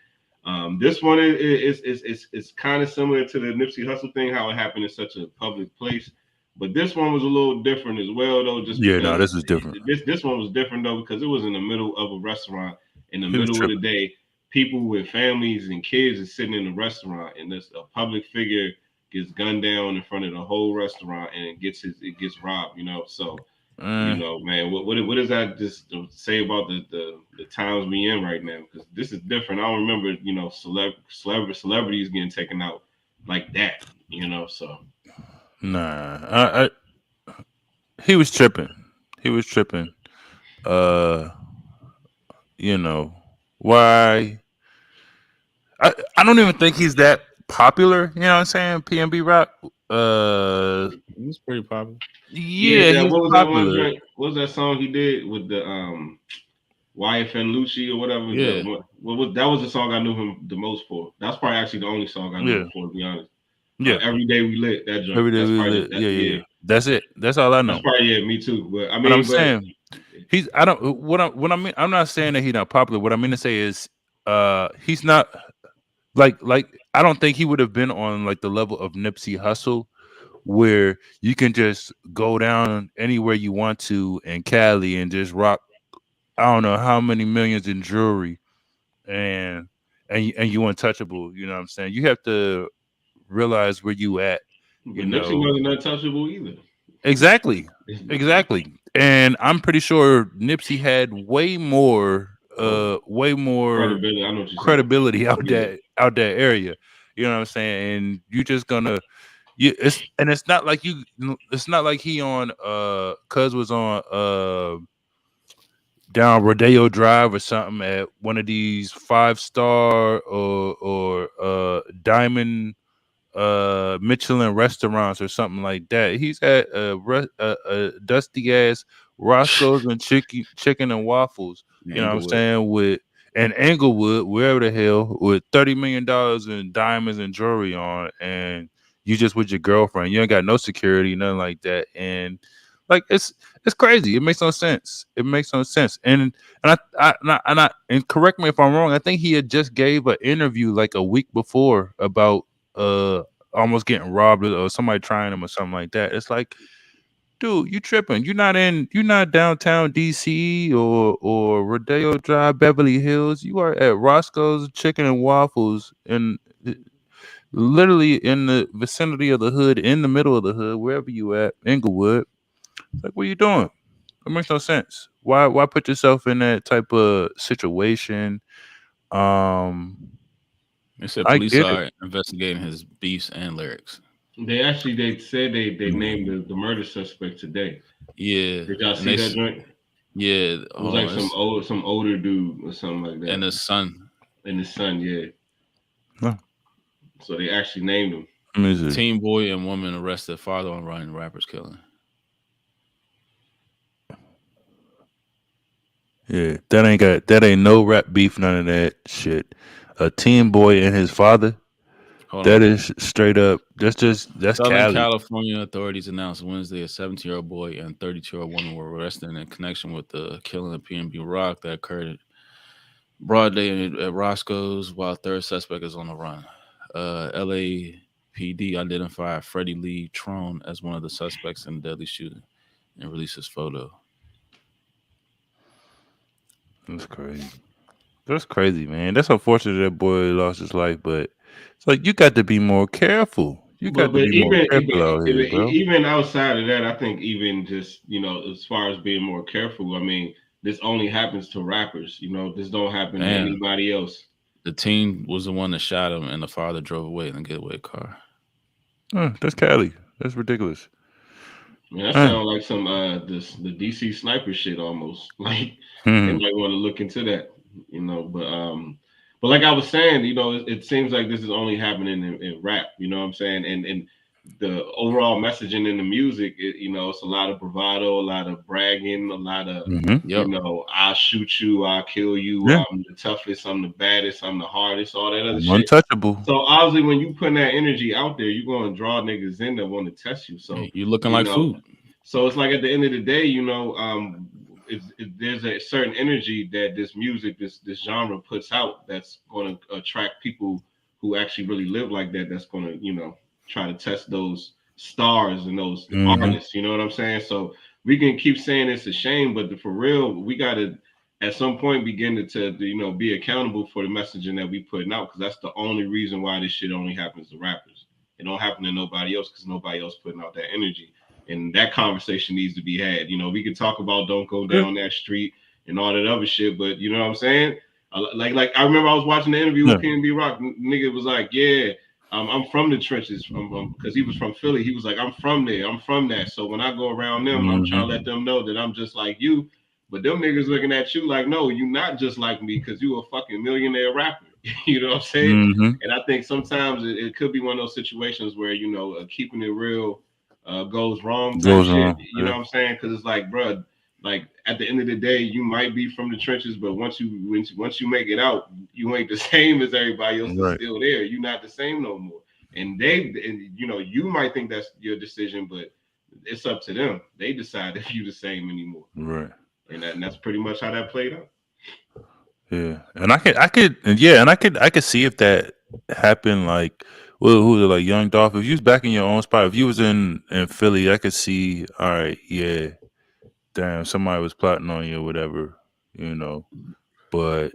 This one is kind of similar to the Nipsey Hussle thing, how it happened in such a public place. But this one was a little different as well, though, just Yeah, no, because this is different. this one was different though because it was in the middle of a restaurant in the He was middle of the tripping. day. People with families and kids are sitting in the restaurant, and this a public figure gets gunned down in front of the whole restaurant and it gets robbed, you know. So, you Uh, know, man, what does that just say about the times we in right now? Because this is different. I don't remember, you know, celebrities getting taken out like that, you know. So nah, he was tripping. He was tripping. Uh, you know why? I don't even think he's that popular. You know what I'm saying? PNB Rock. Uh, It's pretty popular. yeah, yeah, that he's what was that one popular. joint? What was that song he did with the YFN Lucci or whatever? The Yeah. what was that was the song I knew him the most for. That's probably actually the only song I knew Yeah, him for, to be honest. yeah. Every day we lit that joint. Every day That's we probably live. Yeah, yeah, yeah. yeah. That's it. That's all I That's know. probably yeah, me too. But I But I'm mean, but saying he's. I don't. What I mean. I'm not saying that he's not popular. What I mean to say is, he's not like. I don't think he would have been on like the level of Nipsey Hussle, where you can just go down anywhere you want to in Cali and just rock. I don't know how many millions in jewelry and and you untouchable. You know what I'm saying? You have to realize where you at. You Nipsey know wasn't untouchable either. exactly, exactly. And I'm pretty sure Nipsey had Oh, way more credibility. I know what you're saying. credibility Yeah, out that area. You know what I'm saying? And you just gonna you it's not like it's not like he on cuz was on down Rodeo Drive or something at one of these 5-star or diamond Michelin restaurants or something like that. He's at a dusty ass Roscoe's and chicken and waffles. You know what I'm Inglewood. saying? With and Englewood, wherever the hell, with $30 million in diamonds and jewelry on, and you just with your girlfriend. You ain't got no security, nothing like that, and like it's crazy. It makes no sense. It makes no sense. And correct me if I'm wrong. I think he had just gave an interview like a week before about uh almost getting robbed or somebody trying him or something like that. It's like, dude, you tripping. You're not downtown DC or Rodeo Drive, Beverly Hills. You are at Roscoe's Chicken and Waffles and literally in the vicinity of the hood, in the middle of the hood, wherever you at, Inglewood. Like, what are you doing? It makes no sense. Why put yourself in that type of situation? Um They said I police get it. are investigating his beefs and lyrics. they said they named the murder suspect today. Yeah, Did y'all and see that joint? yeah, It was like it's, some older dude or something like and that. his son. And his son, yeah. No, So they actually named him. let me see. Teen boy and woman arrested. Father on run. Rappers killing. Yeah, that ain't no rap beef, none of that shit. A teen boy and his father. Hold That on. is straight up. That's Southern Cali. California authorities announced Wednesday a 17-year-old boy and 32-year-old woman were arrested in connection with the killing of PNB Rock that occurred broad day at Roscoe's, while third suspect is on the run. LAPD identified Freddie Lee Trone as one of the suspects in the deadly shooting and released his photo. That's crazy. That's crazy, man. That's unfortunate that boy lost his life, but it's like you got to be more careful. You got to But be more careful out here, bro. even outside of that, I think even just as far as being more careful, I mean, this only happens to rappers. You know, this don't happen to And anybody else. the teen was the one that shot him, and the father drove away in a getaway car. That's Cali. That's ridiculous. Man, that Uh, sounds like some the DC sniper shit almost. Like they hmm. might want to look into that. But But like I was saying, you know, it seems like this is only happening in rap. You know what I'm saying? And the overall messaging in the music, you know, it's a lot of bravado, a lot of bragging, a lot of, Yep. you know, I'll shoot you, I'll kill you, Yeah, I'm the toughest, I'm the baddest, I'm the hardest, all that other I'm shit. untouchable. So obviously, when you putting that energy out there, you're going to draw niggas in that want to test you. So You looking you like know, food. so it's like at the end of the day, you know, there's a certain energy that this music, this genre puts out that's going to attract people who actually really live like that. That's going to, you know, try to test those stars and those Hmm. artists. You know what I'm saying? So we can keep saying it's a shame, but for real, we got to at some point begin to you know be accountable for the messaging that we putting out because that's the only reason why this shit only happens to rappers. It don't happen to nobody else because nobody else putting out that energy. And that conversation needs to be had. You know, we can talk about don't go Yeah. down that street and all that other shit, but you know what I'm saying? Like I remember I was watching the interview Yeah. with PNB Rock. Nigga was like, yeah. I'm from the trenches, because he was from Philly. He was like, I'm from there, I'm from that. So when I go around them, I'm trying to let Hmm. them know that I'm just like you. But them niggas looking at you like, no, you not just like me because you a fucking millionaire rapper. You know what I'm saying? Hmm. And I think sometimes it could be one of those situations where you know keeping it real goes wrong type Goes shit. on. You know Yeah. what I'm saying? Because it's like, bro, like at the end of the day, you might be from the trenches, but once you make it out, you ain't the same as everybody else that's Right. still there. You're not the same no more. And you know, you might think that's your decision, but it's up to them. They decide if you the same anymore. Right. And that's pretty much how that played out. Yeah, and yeah, and I could see if that happened. Like, well, who was it, like Young Dolph? If you was back in your own spot, if you was in Philly, I could see. All right, yeah, damn, somebody was plotting on you or whatever, you know. But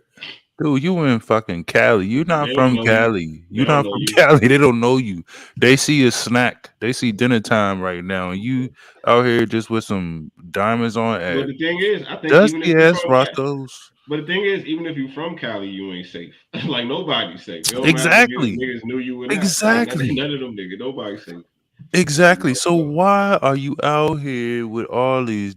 dude, you in fucking Cali. You not They don't from know you. Cali. They You don't not know from you. Cali. They don't know you. They see a snack. They see dinner time right now, and you out here just with some diamonds on But at the thing is, I think even if dusty you ass from Roscoe's. but the thing is, even if you from Cali, you ain't safe. Like nobody's safe. It don't matter if Exactly. niggas knew you or not. Like Exactly. none of them niggas. Nobody's safe. You Exactly. know. So So why are you out here with all these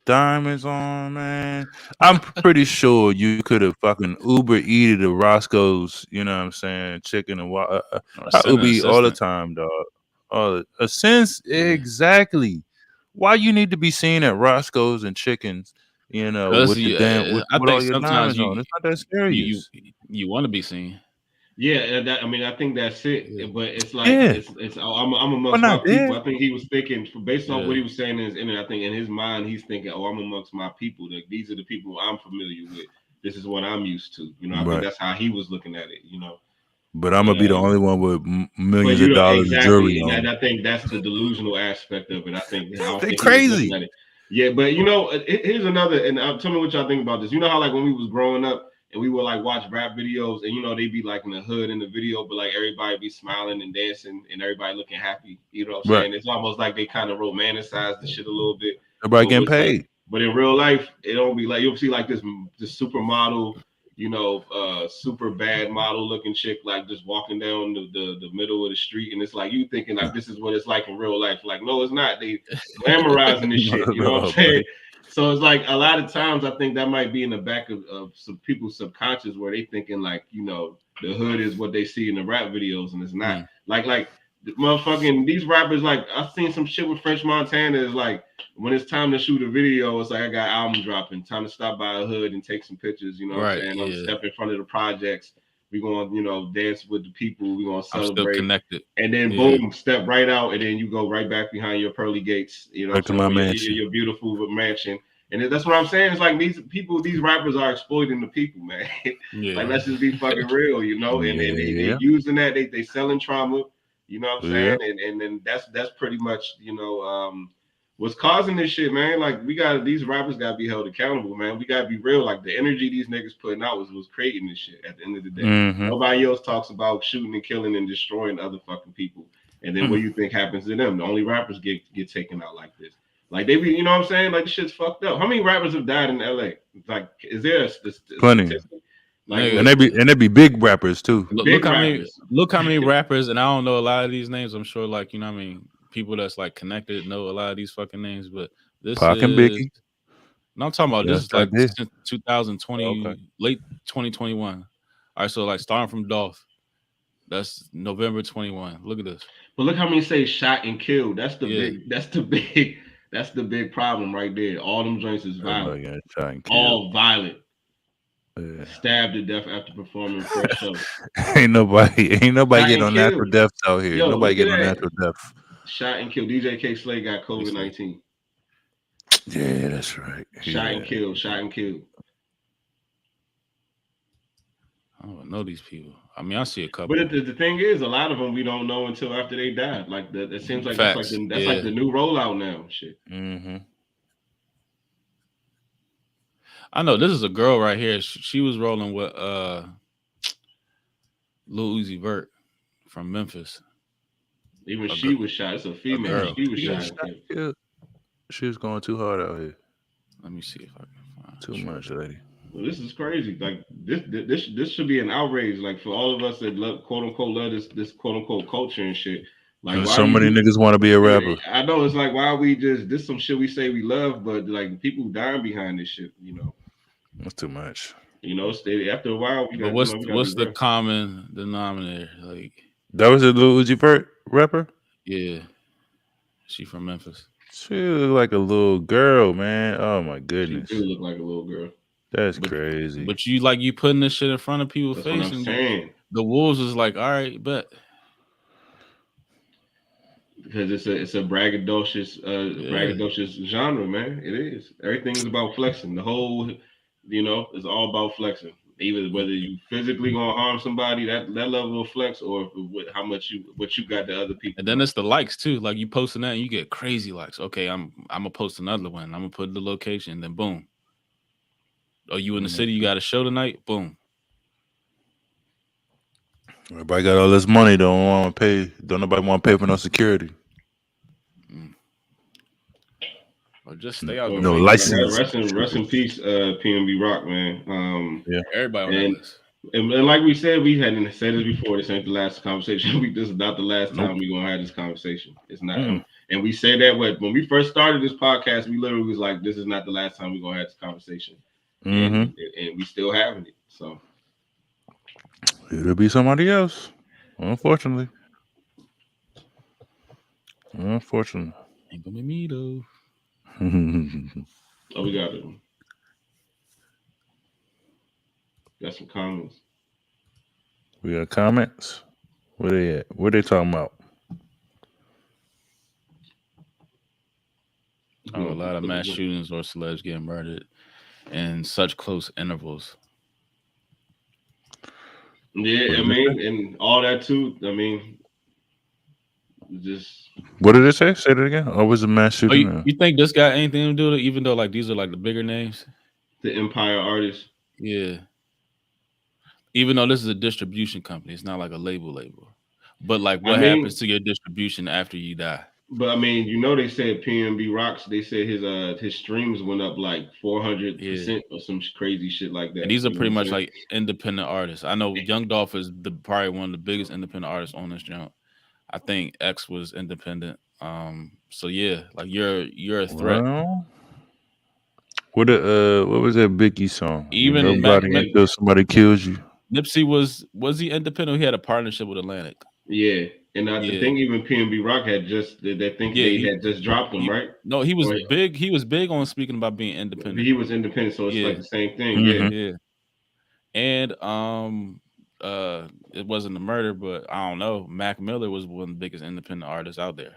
diamonds on, man? I'm pretty sure you could have fucking Uber eated the Roscoe's, you know what I'm saying, chicken and Or I send Uber an eat all the assistant. time, dog. A sense Yeah. exactly. Why you need to be seen at Roscoe's and chickens, you know, Cause with the you, damn I with all think your sometimes diamonds on? It's not that serious. you want to be seen. yeah, I mean, I think that's it. Yeah. But it's like Yeah. I'm We're amongst my not people. there. I think he was thinking based off what Yeah. he was saying in his interview. I think in his mind he's thinking, oh, I'm amongst my people. Like these are the people I'm familiar with. This is what I'm used to. You know, I think Right. that's how he was looking at it. You know, But I'm but gonna be the only one with but millions you of know dollars of jewelry exactly, on. and I think that's the delusional aspect of it. I don't They think he was looking crazy. at it. Yeah, but you know, here's another. And tell me what y'all think about this. You know how like when we was growing up and we would like watch rap videos, and you know they'd be like in the hood in the video, but like everybody be smiling and dancing and everybody looking happy. You know what I'm Right. saying? It's almost like they kind of romanticize the shit a little bit. Everybody But getting what's like, paid. but in real life, it don't be like you'll see like this supermodel, you know, super bad model looking chick like just walking down the middle of the street, and it's like you thinking like this is what it's like in real life. Like, no, it's not. They glamorizing this Not shit, at you know what I'm all, buddy. saying? So it's like a lot of times I think that might be in the back of some people's subconscious where they thinking like, you know, the hood is what they see in the rap videos, and it's not. Mm. Like the motherfucking these rappers, like I've seen some shit with French Montana is like when it's time to shoot a video, it's like I got album dropping, time to stop by a hood and take some pictures. You know what I'm Right. saying? I'm Yeah. step in front of the projects. We're going, you know, dance with the people. We're going to I'm still celebrate. connected. And then Yeah. boom, step right out, and then you go right back behind your pearly gates. You know Back what to I'm saying? my Or mansion. your beautiful mansion. And that's what I'm saying. It's like these people, these rappers are exploiting the people, man. Like Yeah. let's just be fucking real, you know. And they Yeah. using that, they selling trauma. You know what I'm Yeah. saying? And then that's pretty much, you know, what's causing this shit, man. Like we got these rappers gotta be held accountable, man. We gotta be real. Like the energy these niggas putting out was creating this shit at the end of the day. Mm-hmm. Nobody else talks about shooting and killing and destroying other fucking people. And then what do you think happens to them? The only rappers get taken out like this. Like they be, you know what I'm saying? Like the shit's fucked up. How many rappers have died in LA? Like, is there a Plenty. statistic? Like Nigga, what And they be big rappers too. big look how many rappers, and I don't know a lot of these names. I'm sure, like, you know what I mean, people that's like connected know a lot of these fucking names, but this Pac and is Biggie. no, I'm talking about this Yes, is I like did. since Okay. 2020, late 2021. All right, so like starting from Dolph, that's November 21. Look at this. But look how many say shot and killed. That's the Yeah. big. That's the big. That's the big problem right there. All them joints is violent. Everybody got shot and killed. All violent. Yeah. Stabbed to death after performing first show. ain't nobody Shot getting and on natural killed. deaths out here. Yo, Nobody look at getting on that. natural death. Shot and killed. DJ K Slay got COVID-19. Yeah, that's right. Shot and killed. Shot and killed. I don't know these people. I mean, I see a couple. But the thing is, a lot of them we don't know until after they died. Like that, it seems like Facts. that's like the new rollout now. Shit. Mm-hmm. I know this is a girl right here. She was rolling with Lil Uzi Vert from Memphis. Even she was shot. It's a female. girl. She was Yeah, shot. yeah. She was going too hard out here. Let me see if I can find Too much, lady. Well, this is crazy. Like this should be an outrage. Like for all of us that love, quote unquote, love this quote unquote culture and shit. Like And why so many niggas want to be a rapper. I know it's like why we just this some shit we say we love, but like people dying behind this shit. You know. That's too much. You know, after a while, we got. But what's the common denominator? Like That was a Lil Uzi Vert rapper? yeah, she from Memphis. She look like a little girl, man. Oh my She goodness. do look like a little girl. That's crazy. But you putting this shit in front of people's That's face, what I'm and saying. the Wolves is like, all right, bet. Because it's a braggadocious genre, man. It is. Everything is about flexing. The whole, it's all about flexing. Either whether you physically gonna harm somebody, that level of flex, or how much what you got to other people. And then it's the likes too. Like you posting that, and you get crazy likes. Okay, I'm gonna post another one. I'm gonna put the location, then boom. Oh, you in the city? You got a show tonight? Boom. Everybody got all this money, don't want to pay. Don't nobody want to pay for no security. Or just stay out. No license. Rest in peace, PNB Rock, man. Yeah, everybody on that list. And like we said, we hadn't said this before. This ain't the last conversation. This is not the last time we're gonna have this conversation. It's not. And we said that when we first started this podcast, we literally was like, "This is not the last time we're gonna have this conversation." And we still having it. So it'll be somebody else, unfortunately. Ain't gonna be me though. Oh, we got it. Got some comments. We got comments. Where they at? What they talking about? Oh, a lot of mass shootings or celebs getting murdered in such close intervals. Yeah, I mean, and all that too. I mean, just what did it say? Say it again. Or was it mass shooting? You think this got anything to do with it? Even though like these are like the bigger names, the Empire artists. Yeah. Even though this is a distribution company, it's not like a label. But like, what happens to your distribution after you die? But I mean, they said PNB Rocks. They said his streams went up like 400% or some crazy shit like that. And these are pretty much like independent artists. I know Young Dolph is probably one of the biggest independent artists on this jump. I think X was independent. So yeah, like you're a threat. Well, what was that Biggie song? Even until somebody kills you. Nipsey was he independent? He had a partnership with Atlantic. Yeah, and I think even PNB Rock had just they had just dropped him, right? No, he was big. He was big on speaking about being independent. He was independent, so it's like the same thing. Yeah. And it wasn't a murder, but I don't know. Mac Miller was one of the biggest independent artists out there.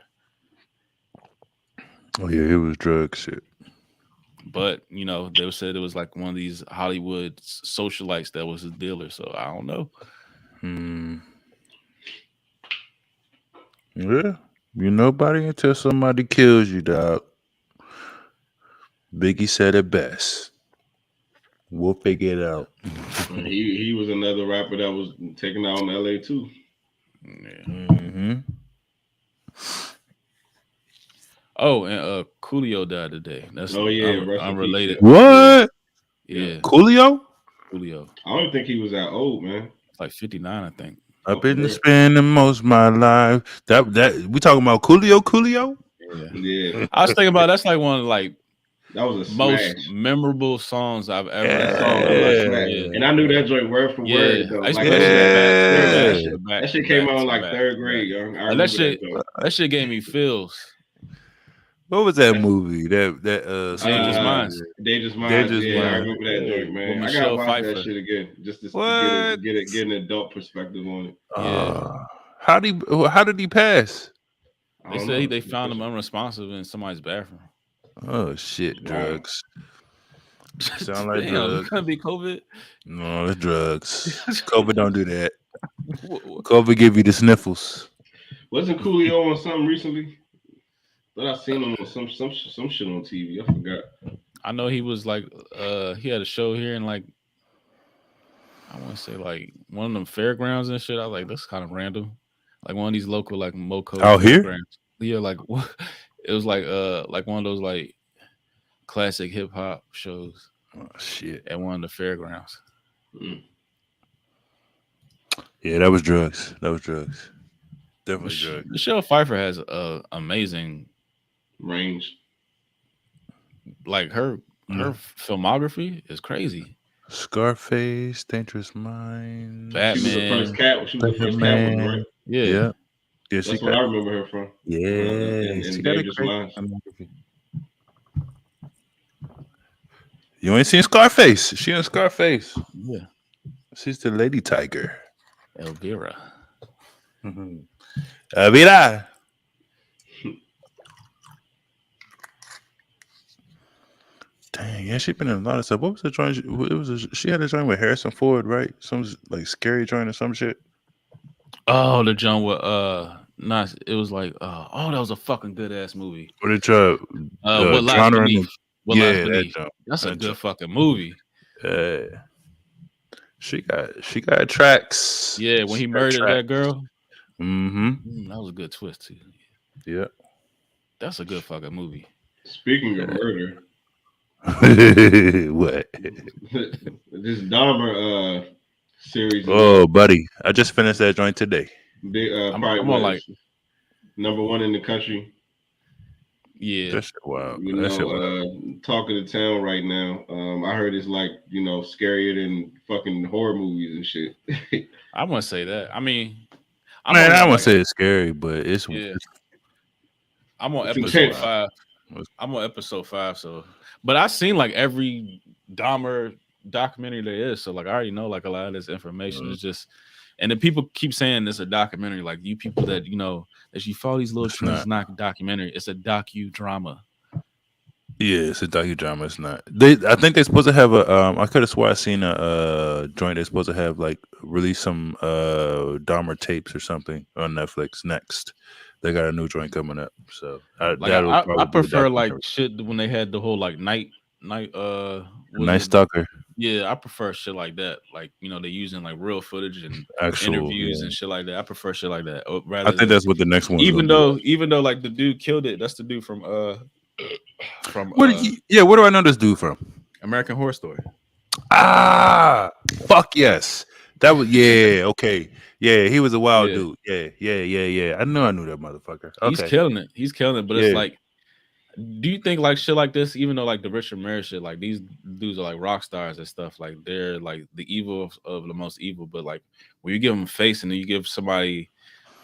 Oh yeah, it was drug shit. But they said it was like one of these Hollywood socialites that was his dealer. So I don't know. Yeah, you nobody until somebody kills you, dog. Biggie said it best. We'll figure it out. He was another rapper that was taken out in LA too. Yeah. Oh, and Coolio died today. That's unrelated. What? Yeah. Coolio? Coolio. I don't think he was that old, man. Like 59, I think. I've been spending most of my life. That we talking about Coolio? Yeah. I was thinking about that's like one of like That was a most smash. memorable songs I've ever That heard. song was a smash. Yeah. And I knew that joint word for word though. I used Like to I listen knew to that back to lyrics. back That Yeah. shit, to back that shit to came back out in to like back third to grade, back. young. I Like remember that joint. that shit gave me feels. What was that movie? That Dangerous Minds. Dangerous Minds. Dangerous Yeah, I Mind. remember that joint, With man. I gotta Michelle watch that Pfeiffer. shit again just to What? get an adult perspective on it. Yeah. How did he pass? I They don't say know. they found him unresponsive in somebody's bathroom. Oh shit, Wow. drugs. Sound like Damn, drugs. couldn't be COVID. No, it's drugs. COVID don't do that. COVID give you the sniffles. Wasn't Coolio on something recently? Thought I seen him on some shit on TV. I forgot. I know he was like he had a show here in like I want to say like one of them fairgrounds and shit. I was like, that's kind of random. Like one of these local like Moco Out here? fairgrounds. Yeah, like it was like one of those like classic hip hop shows Oh shit. at one of the fairgrounds. Mm. Yeah, that was drugs. That was drugs. Definitely drugs. Michelle Pfeiffer has amazing Range. like her filmography is crazy. Scarface, Dangerous Mind. Batman. She was the first cat. She was the first cat one, right? Yeah. Yeah. Yeah, That's what I remember her from. Yeah, in she got a Dangerous great Minds. filmography. You ain't seen Scarface. She in Scarface. Yeah. She's the lady tiger. Elvira. Mira. Dang, yeah, she been in a lot of stuff. What was the joint? She had a joint with Harrison Ford, right? Some like scary joint or some shit. Oh, the John with not it was like that was a fucking good ass movie. What did you What Lies genre? Beneath. What Lies Yeah, Beneath. That's a good fucking movie. She got tracks. Yeah, when he murdered that girl. Mm-hmm. That was a good twist too. Yeah. That's a good fucking movie. Speaking of murder, what? this Dahmer series. Oh, buddy, I just finished that joint today. Big, I'm probably on like #1 in the country. Yeah, That's wild. You know, talk of the town right now. I heard it's like scarier than fucking horror movies and shit. I wouldn't say that. I mean, I wouldn't say it's scary, but it's I'm on It's episode intense. 5. I'm on episode 5, so but I've seen like every Dahmer documentary there is, so like I already know like a lot of this information. It's just, and then people keep saying it's a documentary. Like you people that that you follow these little trends, it's not a documentary. It's a docudrama. Yeah, it's a docudrama. It's not. I think they're supposed to have a. I could have swore I seen a joint. They're supposed to have like release some Dahmer tapes or something on Netflix next. They got a new joint coming up, so I prefer like shit when they had the whole like night Night Stalker. Yeah, I prefer shit like that. Like they using like real footage and Actual interviews and shit like that. I prefer shit like that. I think that's what the next one. Even though like the dude killed it, that's the dude from what do I know this dude from? American Horror Story. Fuck yes. That was okay. Yeah, he was a wild dude. Yeah. I knew that motherfucker. Okay. He's killing it, but it's like, do you think like shit like this, even though like the Richard Mary shit, like these dudes are like rock stars and stuff, like they're like the evil of the most evil, but like when you give them a face and then you give somebody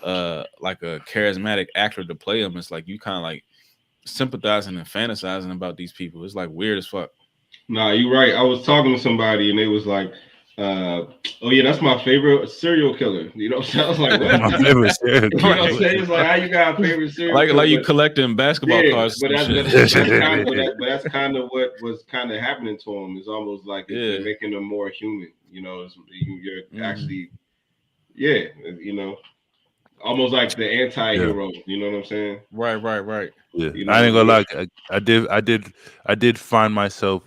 like a charismatic actor to play them, it's like you kind of like sympathizing and fantasizing about these people. It's like weird as fuck. Nah, you're right. I was talking to somebody and they was like, oh yeah, that's my favorite serial killer. You know what I'm saying? I was like, what? My favorite serial killer. You know what I'm saying? It's like, how you got a favorite serial killer? Like you collecting basketball cards. But that's kind of what was kind of happening to him. It's almost like it's making him more human. You're actually, almost like the anti-hero. You know what I'm saying? Right. Yeah. I ain't gonna lie. I did find myself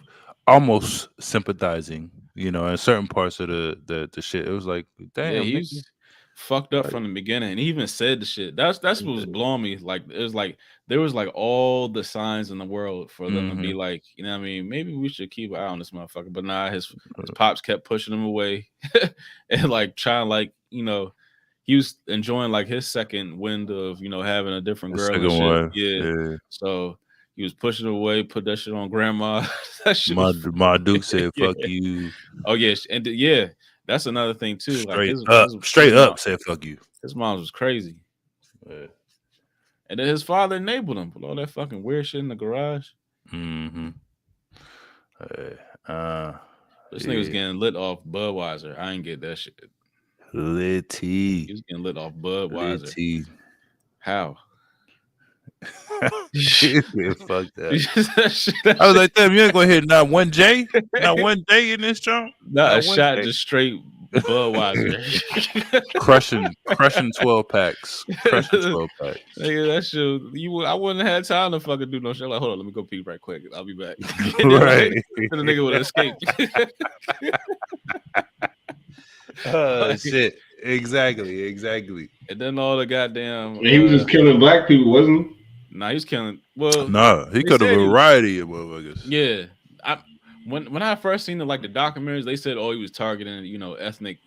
almost sympathizing. In certain parts of the shit, it was like, damn, yeah, he's fucked up from the beginning, and he even said the shit. That's what was blowing me. Like it was like there was like all the signs in the world for them to be like, what I mean, maybe we should keep an eye on this motherfucker. But nah, his pops kept pushing him away, and like trying like he was enjoying like his second wind of having a different girl. And shit. Yeah. So He was pushing away, put that shit on grandma. That shit My was my Duke said, yeah. "Fuck you." Oh yeah, and yeah, that's another thing too. Like Straight mom, up said, "Fuck you." his mom was crazy, Yeah. and then his father enabled him with all that fucking weird shit in the garage. Mm-hmm. Uh, This nigga was yeah. getting lit off Budweiser. I ain't get that shit. He Litty. was getting lit off Budweiser. Litty. How? Fuck that. That shit, I was like, damn, you ain't gonna hit not one J? Not one J in this joint? not a one shot, J? just straight Budweiser. crushing 12 packs. Crushing 12 packs. Nigga, that shit, I wouldn't have had time to fucking do no shit. Like, hold on, let me go pee right quick. I'll be back. And then, Right. like, the nigga would have escaped. Like, Shit. Exactly. and then all the goddamn. He was just killing black people, wasn't he? Nah, he was killing. Well, Nah, he they got a said he was- variety of motherfuckers. Yeah, when I first seen the documentaries, they said, oh, he was targeting ethnic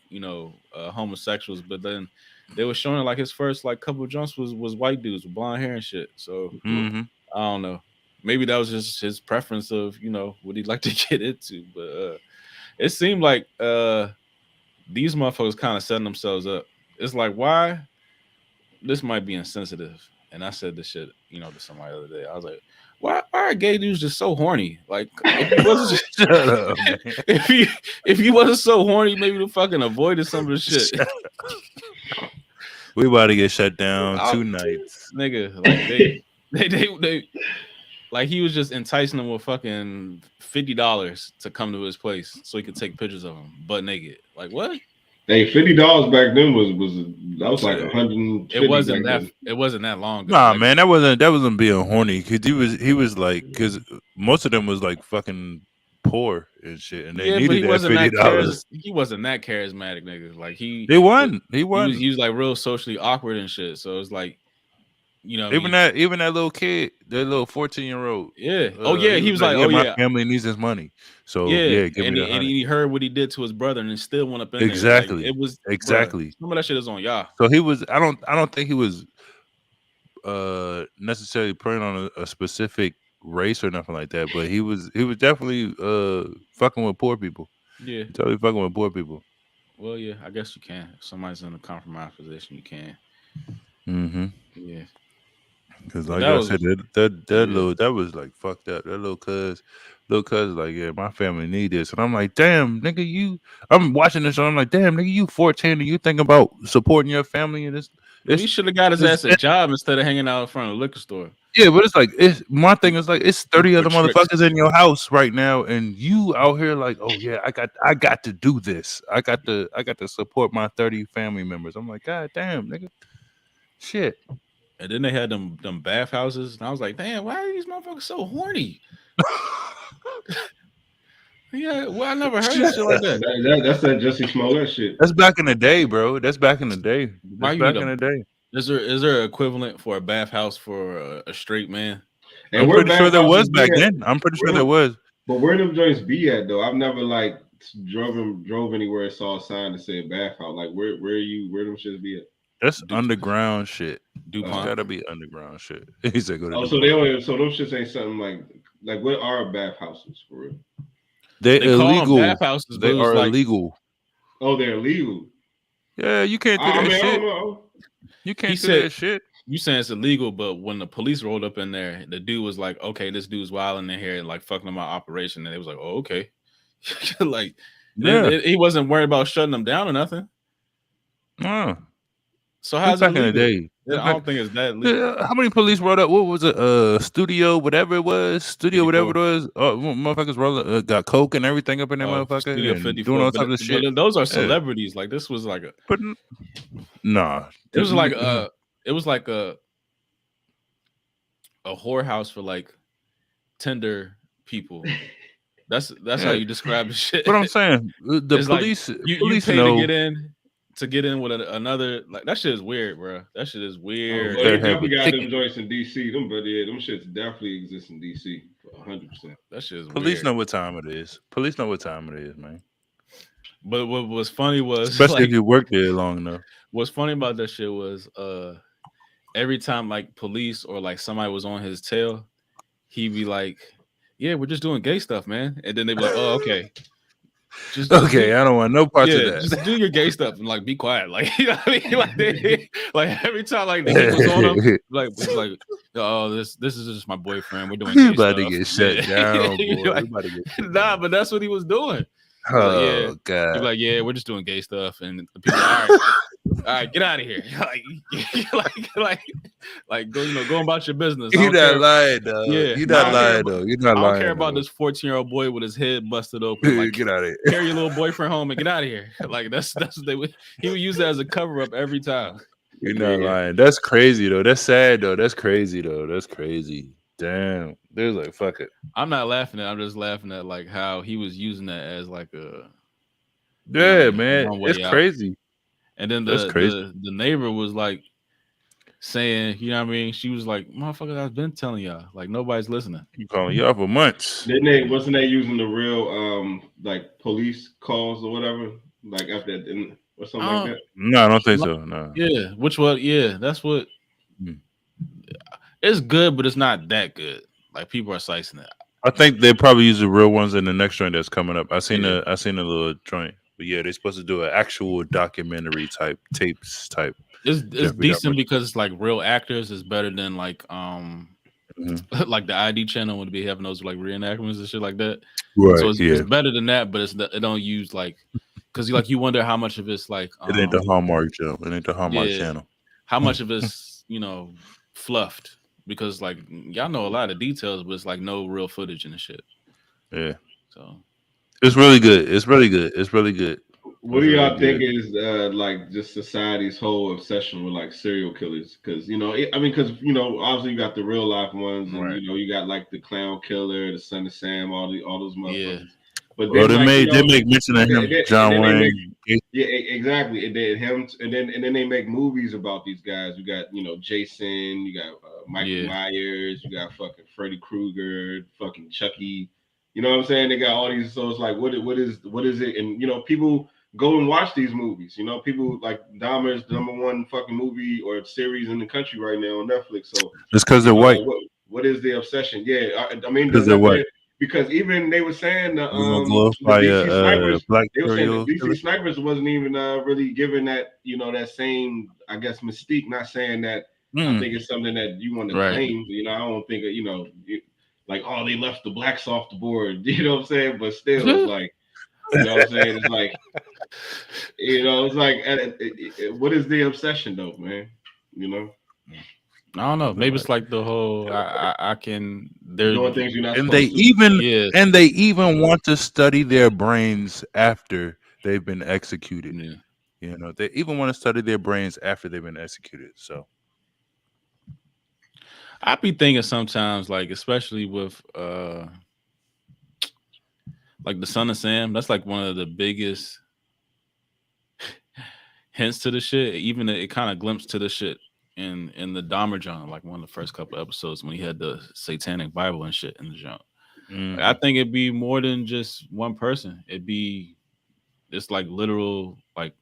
homosexuals, but then they were showing like his first like couple of jumps was white dudes with blonde hair and shit. So Mm-hmm. I don't know, maybe that was just his preference of what he'd like to get into, but it seemed like these motherfuckers kind of setting themselves up. It's like, why? This might be insensitive, and I said this shit to somebody the other day. I was like, why are gay dudes just so horny? Like, if he wasn't Shut up, man. if he wasn't so horny, maybe we fucking avoided some of the shit. We about to get shut down 2 nights. Nigga. Like they like he was just enticing them with fucking $50 to come to his place so he could take pictures of him butt naked. Like, what? Hey, $50 back then was like 150. It wasn't that long ago. Nah, Like, man, that wasn't being horny, because he was like, because most of them was like fucking poor and shit, and they needed that $50. He wasn't that charismatic, nigga. Like he wasn't. He was like real socially awkward and shit. So it's like, even that little kid, that little 14-year-old. Yeah. He was like, my family needs this money. So give me the and he heard what he did to his brother and still went up in exactly. there. Like, it was exactly. Some of that shit is on y'all. So he was. I don't think he was necessarily preying on a specific race or nothing like that, but he was definitely fucking with poor people. Yeah. Totally fucking with poor people. Well, yeah, I guess you can. If somebody's in a compromised position, you can. Mm-hmm. Yeah. Because like I said, that was like fucked up. That little cuz like, yeah, my family need this, and I'm like, damn, nigga, I'm watching this, and I'm like, damn, nigga, you 14 and you think about supporting your family in this. He should have got his ass a job instead of hanging out in front of a liquor store. Yeah, but my thing is like, it's 30 other motherfuckers in your house right now, and you out here like, oh yeah, I got to do this. I got to support my 30 family members. I'm like, god damn, nigga, shit. And then they had them bathhouses, and I was like, damn, why are these motherfuckers so horny? Yeah, well, I never heard of shit like that. That's that Jussie Smollett shit. That's back in the day, bro. That's back in the day. Is there equivalent for a bathhouse for a straight man? And I'm pretty sure there was back then. I'm pretty sure there was. But where them joints be at though? I've never like drove anywhere and saw a sign that said bathhouse. Like where them shits be at? That's underground shit. DuPont. Gotta be underground shit. He said go to so those shits ain't something like what are bathhouses for real? They're illegal. Bathhouses, they are illegal. Oh, they're illegal. Yeah, you can't do that shit. I don't know. You can't do that shit. You saying it's illegal, but when the police rolled up in there, the dude was like, okay, this dude's wilding in here and like fucking up my operation. And it was like, oh, okay. Like, he wasn't worried about shutting them down or nothing. No. So how's back it legal? in the day? I don't think it's that legal. How many police rolled up? What was it? Studio, whatever it was. Motherfuckers got coke and everything up in that motherfucker. Studio and 54, doing all types of shit. But those are celebrities. Like this was like nah. It was like a whorehouse for like tender people. That's how you describe the shit. But I'm saying the it's police. Like, you police pay know. to get in with another, like that shit is weird, bro. That shit is weird. They definitely got them joints in DC. Them shits definitely exist in DC for 100%. That shit is Police weird. know what time it is. Police know what time it is, man. But what was funny was, especially if you work there long enough. What's funny about that shit was every time like police or like somebody was on his tail, he'd be like, "Yeah, we're just doing gay stuff, man," and then they'd be like, "Oh, okay." Just Okay, do, I don't want no parts of yeah, that. just do your gay stuff and like be quiet. Like you know what I mean? Like like every time like the heat was on him, like it's like, oh, this is just my boyfriend. We're doing You gay about to stuff. get shut down, boy. You're like, You about to get shut nah, down. but that's what he was doing. He's like, yeah. Oh God. He'd be like, yeah, we're just doing gay stuff, and the people, all right, get out of here. Like go, going about your business. I You're don't not care. lying, though. Yeah, You're I not don't care lying, about- though. You're not I lying. don't care about though. this 14-year-old boy with his head busted open. Like, Get out of here. carry your little boyfriend home and get out of here. Like that's what they would. He would use that as a cover up every time. You're not lying. That's crazy though. That's sad though. That's crazy though. That's crazy. Damn. There's like fuck it. I'm not laughing at. I'm just laughing at like how he was using that as like a Yeah, man. one way It's out. crazy. And then That's crazy. the neighbor was like saying, you know what I mean? She was like, motherfucker, I've been telling y'all. Like nobody's listening. You calling y'all for months. Wasn't they using the real like police calls or whatever? Like after that or something like that? No, I don't think so. No. Yeah, that's what it's good, but it's not that good. Like people are slicing it. I think they probably use the real ones in the next joint that's coming up. I seen a little joint. But yeah, they're supposed to do an actual documentary type tapes type. It's decent because it's like real actors. It's better than like like the ID channel would be having those like reenactments and shit like that. Right. So it's better than that, but it don't use like because you wonder how much of it's like it ain't the Hallmark show. It ain't the Hallmark channel. How much of it's fluffed because like y'all know a lot of details, but it's like no real footage in the shit. Yeah. So it's really good. It's really good. It's really good. What do y'all think is like just society's whole obsession with like serial killers? Because because obviously you got the real life ones, and right. You got like the clown killer, the Son of Sam, all those motherfuckers. Yeah. But then, they make mention of him, John Wayne. Yeah, exactly. And then him, and then they make movies about these guys. You got Jason, you got Michael Myers, you got fucking Freddy Krueger, fucking Chucky. You know what I'm saying? They got all these. So it's like, what is it? And people go and watch these movies. People like Dahmer's the #1 fucking movie or series in the country right now on Netflix. So it's because they're white. What is the obsession? Yeah, I mean, because they're white. Because even they were saying the DC snipers, black they were saying the DC snipers wasn't even really given that that same, I guess, mystique. Not saying that I think it's something that you want to claim. I don't think like, oh, they left the blacks off the board. You know what I'm saying? But still, it's like, you know what I'm saying? It's like, it's like, what is the obsession though, man? I don't know. Maybe it's like the whole they're doing things you're not and supposed to. And they even want to study their brains after they've been executed. Yeah. They even want to study their brains after they've been executed. So I be thinking sometimes, like especially with like the Son of Sam, that's like one of the biggest hints to the shit. Even it kind of glimpsed to the shit in the Dahmer genre, like one of the first couple episodes when he had the satanic Bible and shit in the genre. Like, I think it'd be more than just one person. It's like literal like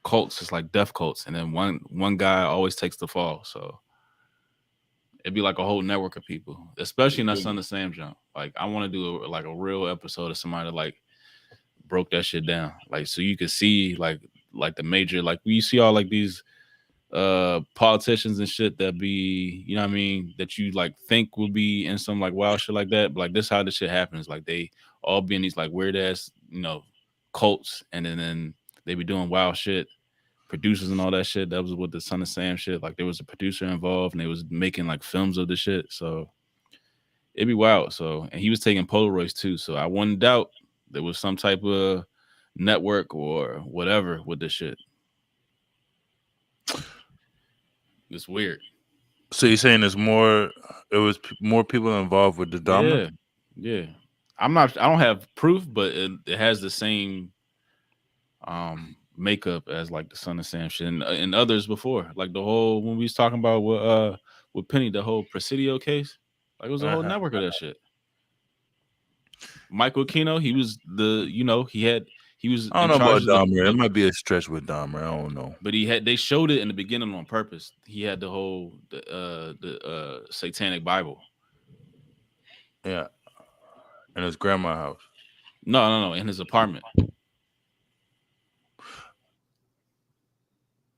cults. It's like death cults, and then one guy always takes the fall. So it'd be like a whole network of people, especially in that Son of Sam genre. Like I want to do a real episode of somebody that like broke that shit down, like so you could see like the major, like you see all like these politicians and shit that be, you know what I mean, that you like think will be in some like wild shit like that, but like this how this shit happens. Like they all be in these like weird ass cults, and then they be doing wild shit, producers and all that shit. That was with the Son of Sam shit. Like there was a producer involved, and they was making like films of the shit. So it'd be wild. So, and he was taking Polaroids too. So I wouldn't doubt there was some type of network or whatever with this shit. It's weird. So you're saying it was more people involved with the Dahmer? Yeah. I don't have proof, but it has the same makeup as like the Son of Sam shit and others before. Like the whole, when we was talking about with Penny, the whole Presidio case, like it was a whole network of that shit. Michael Aquino, he was he was. I don't know about Dahmer. It might be a stretch with Dahmer. I don't know. But they showed it in the beginning on purpose. He had the whole the satanic Bible. Yeah, in his grandma's house. No, in his apartment.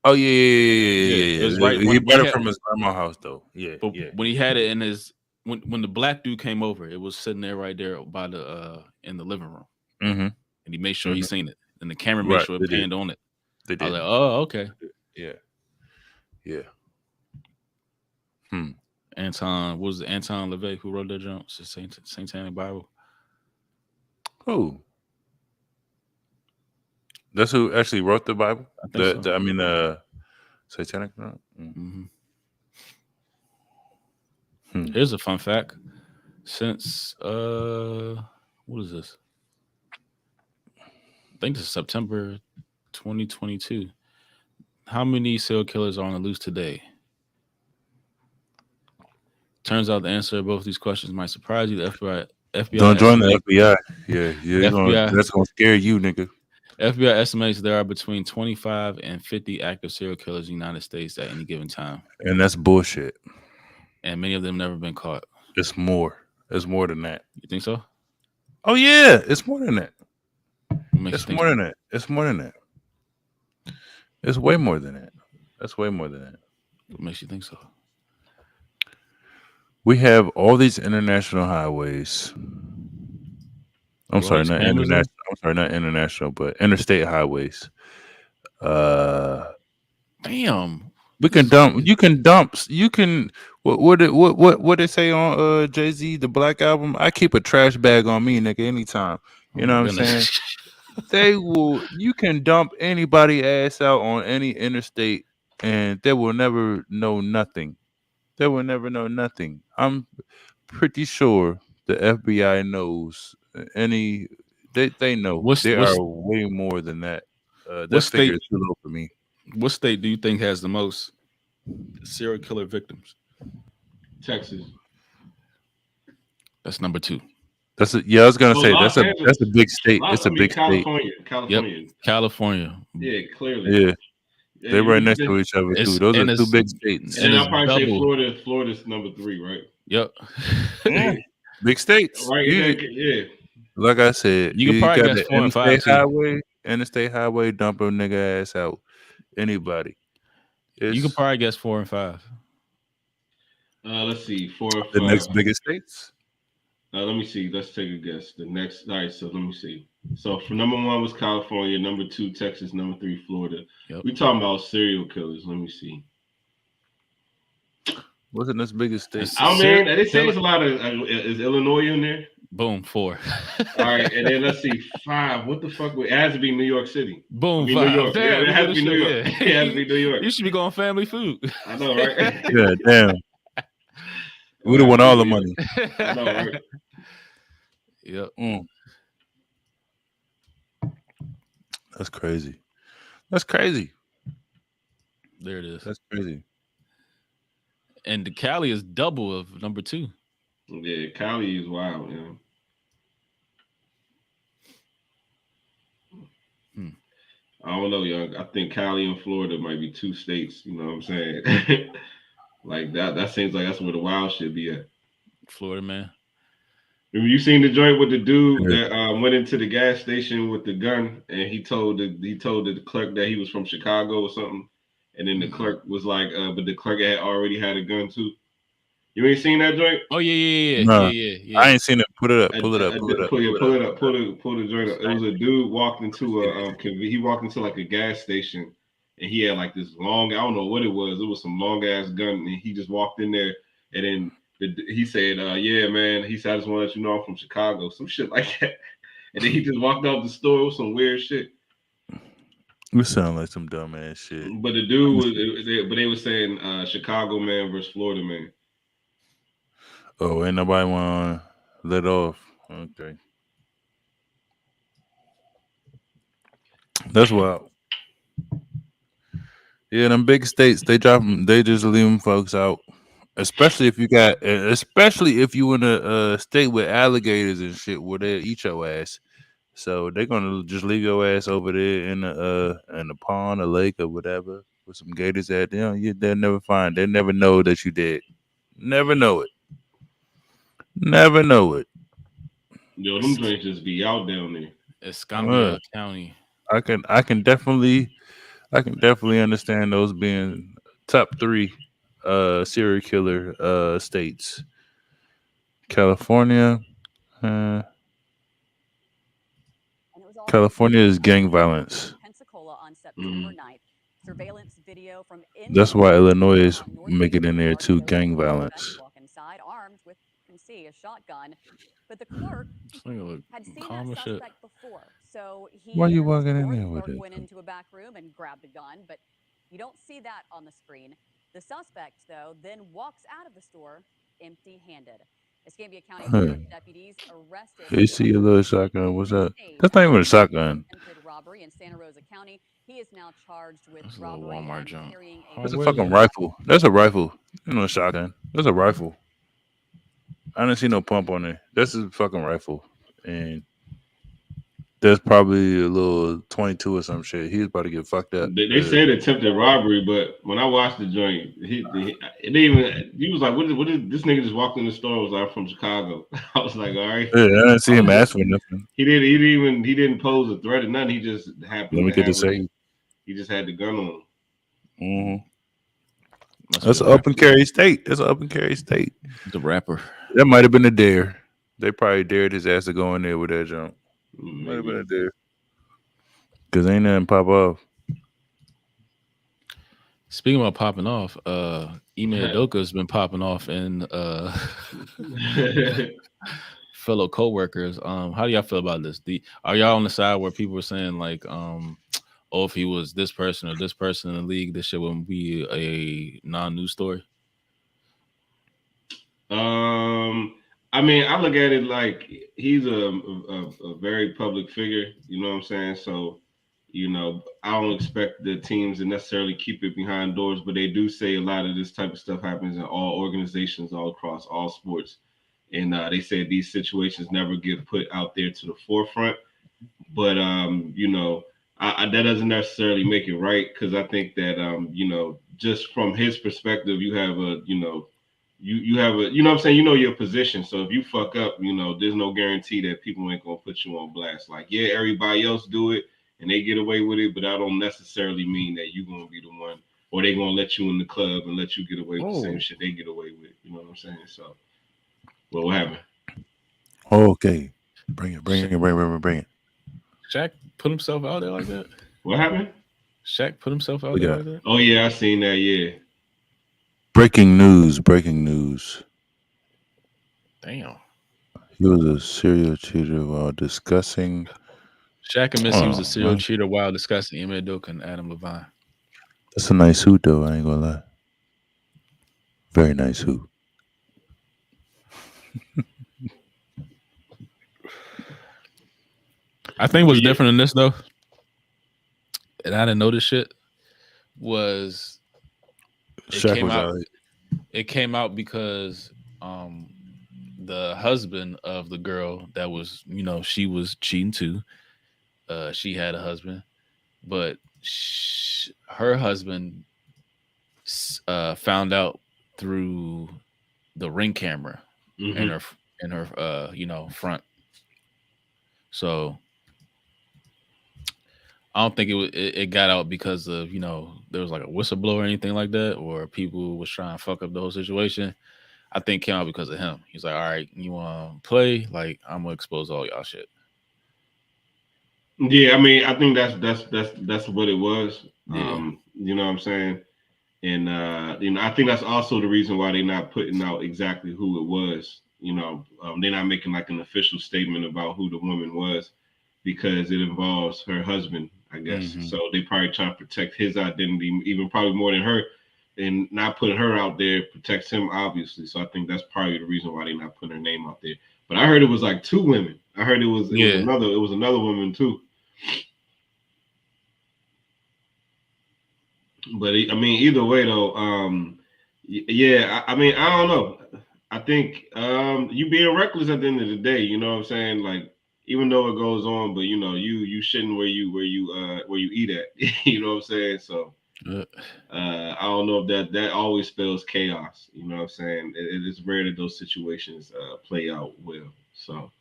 Oh yeah, Yeah, it was right He when bought he it had, from his grandma's house though. Yeah, but yeah. when he had it in his when the black dude came over, it was sitting there right there by the in the living room, Mm-hmm. and he made sure he Mm-hmm. seen it, and the camera made Right, sure they it did. panned on it. They I was did. like, oh, okay. Yeah, yeah. Hmm. Anton, what was it? Anton LaVey who wrote that jump? It's the Satanic Bible. Who? That's who actually wrote the Bible. I think so. I mean, Satanic. Mm-hmm. Hmm. Here's a fun fact. Since what is this? I think this is September 2022. How many serial killers are on the loose today? Turns out the answer to both these questions might surprise you. The FBI Don't join the estimates FBI. Yeah, FBI that's gonna scare you, nigga. FBI estimates there are between 25 and 50 active serial killers in the United States at any given time, And that's bullshit. and many of them never been caught. It's more. It's more than that. You think so? Oh yeah, it's more than that. What makes you It's think more so? than that. It's more than that. It's way more than that. That's way more than that. What makes you think so? We have all these international highways. I'm Go sorry, ahead, not cameras in? international. I'm sorry, not international, but interstate highways. Damn. We can dump. You can dump. You can. What they say on Jay-Z the Black Album? I keep a trash bag on me, nigga, anytime. Oh You my know what I'm saying? goodness. They will. You can dump anybody ass out on any interstate, and they will never know nothing. They will never know nothing. I'm pretty sure the FBI knows any. They know What's they are what's way more than that. what That figure state is too low for me. what state do you think has the most serial killer victims? Texas. That's number 2. Yeah. I was gonna Oh, say Los that's Angeles. a big state. It's a big state. California. Yep. California. California. Yeah, clearly. Yeah, Yeah, they're right next to each other too. It's Those are and two it's big states. And then it's I'll probably say double. Florida. Florida's number 3, right? Yep. Big states. Right. Yeah. Like I said, You can you probably got guess the 4 and 5 too. interstate highway, dump a nigga ass out. Anybody. You can It's probably guess 4 and 5. Let's see. 4 or 5. the next biggest states. Let me see. Let's take a guess. The next. All right. So let me see. So for number 1 was California. Number 2, Texas. Number 3, Florida. Yep. We talking about serial killers. Let me see. What's the next biggest state? It's- I mean, they say there's a lot of. Is Illinois in there? Boom, 4. All right, and then let's see, 5. What the fuck? It has to be New York City. Boom, I mean, 5. New York. Damn, Yeah, it look has at to be this New shit, York. yeah. It has to be New York. You should be going family food. I know, right? Yeah, damn. We'd have won all the money. I know, right? Yep. That's crazy. That's crazy. There it is. That's crazy. And the Cali is double of number 2. Yeah, Cali is wild, yeah. I don't know, young. I think Cali and Florida might be 2 states. You know what I'm saying? Like that. That seems like that's where the wild shit be at. Florida man. Remember you seen the joint with the dude that went into the gas station with the gun, and he told the clerk that he was from Chicago or something, and then the clerk was like, but the clerk had already had a gun too. You ain't seen that joint? Oh yeah. Nah. Yeah. I ain't seen it. Pull it up. Pull it up. Pull the joint up. It was a dude walked into he walked into like a gas station, and he had like this long, I don't know what it was. It was some long ass gun, and he just walked in there, and then he said, yeah, man. He said, I just want to let you know I'm from Chicago, some shit like that. And then he just walked out the store with some weird shit. We sound like some dumb ass shit. But the dude was, but they were saying Chicago man versus Florida man. Oh, ain't nobody want to let off. Okay. That's wild. Yeah, them big states, they drop them, they just leave them folks out. Especially if you in a state with alligators and shit where they eat your ass. So they're gonna just leave your ass over there in the pond or lake or whatever with some gators at them. They'll never find. They never know that you dead. Never know it. Never know it. Yo, them joints just be out down there. Escambia County. I can definitely understand those being top 3 serial killer states. California. Uh, California is gang violence. Mm. That's why Illinois is making it in there too. Gang violence. This nigga look calm as shit. Why you walking in there with it? Huh. You see your little shotgun. What's that? That's not even a shotgun. That's a little Walmart junk. That's a Where's fucking that? rifle. That's a rifle. You know, a shotgun. That's a rifle. I didn't see no pump on it. That's a fucking rifle. And there's probably a little 22 or some shit. He's about to get fucked up. They said attempted robbery, but when I watched the joint, it didn't even. He was like, "What is this nigga just walked in the store?" I was like, "I'm from Chicago." I was like, "All right." Yeah, I didn't see him ask for nothing. He didn't pose a threat or nothing. He just happened Let me to get have the save. he just had the gun on him. Mm-hmm. Must That's be an open carry state. That's an open carry state. the rapper. That might have been a dare. They probably dared his ass to go in there with that jump. Might have been a Maybe. dare. Cause ain't nothing pop off. Speaking about popping off, Ime Udoka's been popping off in fellow co-workers. How do y'all feel about this? Are y'all on the side where people are saying like, oh, if he was this person or this person in the league, this shit wouldn't be a non-news story? I mean, I look at it like he's a very public figure. You know what I'm saying? So, I don't expect the teams to necessarily keep it behind doors, but they do say a lot of this type of stuff happens in all organizations, all across all sports. And they said these situations never get put out there to the forefront. But that doesn't necessarily make it right because I think that just from his perspective, you have a you have a what I'm saying, your position. So if you fuck up, there's no guarantee that people ain't gonna put you on blast. Like, yeah, everybody else do it and they get away with it, but I don't necessarily mean that you're gonna be the one or they gonna let you in the club and let you get away with the same shit they get away with. You know what I'm saying? So what happened? Okay. Bring it. Shaq put himself out there like that? What happened? Shaq put himself out there like that? Oh yeah, I seen that, yeah. Breaking news. Damn. He was a serial cheater while discussing. Shaq admits he was a serial cheater while discussing Ime Udoka and Adam Levine. That's a nice hoot, though. I ain't gonna lie. Very nice hoot. I think what's different in this though, and I didn't know this shit, was it came out because the husband of the girl that was, she was cheating too. She had a husband, but her husband found out through the Ring camera in her front. So I don't think it got out because of, there was like a whistleblower or anything like that, or people was trying to fuck up the whole situation. I think it came out because of him. He's like, all right, you want to play? Like, I'm gonna expose all y'all shit. Yeah, I mean, I think that's what it was. Yeah. You know what I'm saying? And I think that's also the reason why they're not putting out exactly who it was. They're not making like an official statement about who the woman was because it involves her husband, I guess. Mm-hmm. So they probably trying to protect his identity even probably more than her, and not putting her out there protects him obviously. So I think that's probably the reason why they're not putting her name out there. But I heard it was like 2 women. I heard it was another woman too. But I mean, either way though, yeah. I mean, I don't know. I think you being reckless at the end of the day. You know what I'm saying? Like, even though it goes on, but you shouldn't where you eat at. You know what I'm saying? So Yeah. I don't know if that always spells chaos. You know what I'm saying? It is rare that those situations play out well. So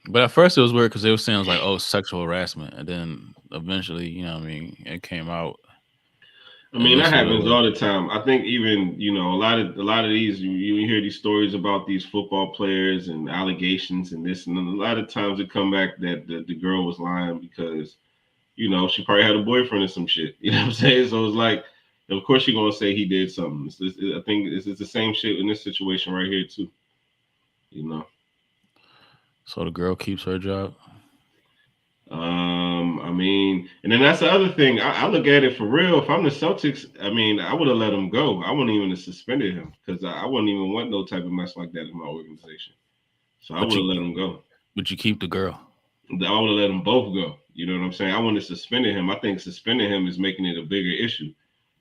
But at first it was weird because they were saying it was like, oh, sexual harassment, and then eventually, you know, what I mean, it came out I mean that initially. happens all the time. I think even a lot of these you hear these stories about these football players and allegations and this and then a lot of times it come back that the girl was lying because she probably had a boyfriend or some shit. You know what I'm saying? So it's like, of course, you're gonna say he did something. I think it's the same shit in this situation right here too. You know. So the girl keeps her job. I mean, and then that's the other thing. I look at it for real. If I'm the Celtics, I mean, I would have let him go. I wouldn't even have suspended him because I wouldn't even want no type of mess like that in my organization. So I But would you have let him go. but you keep the girl. I would have let them both go. You know what I'm saying? I wouldn't have suspended him. I think suspending him is making it a bigger issue.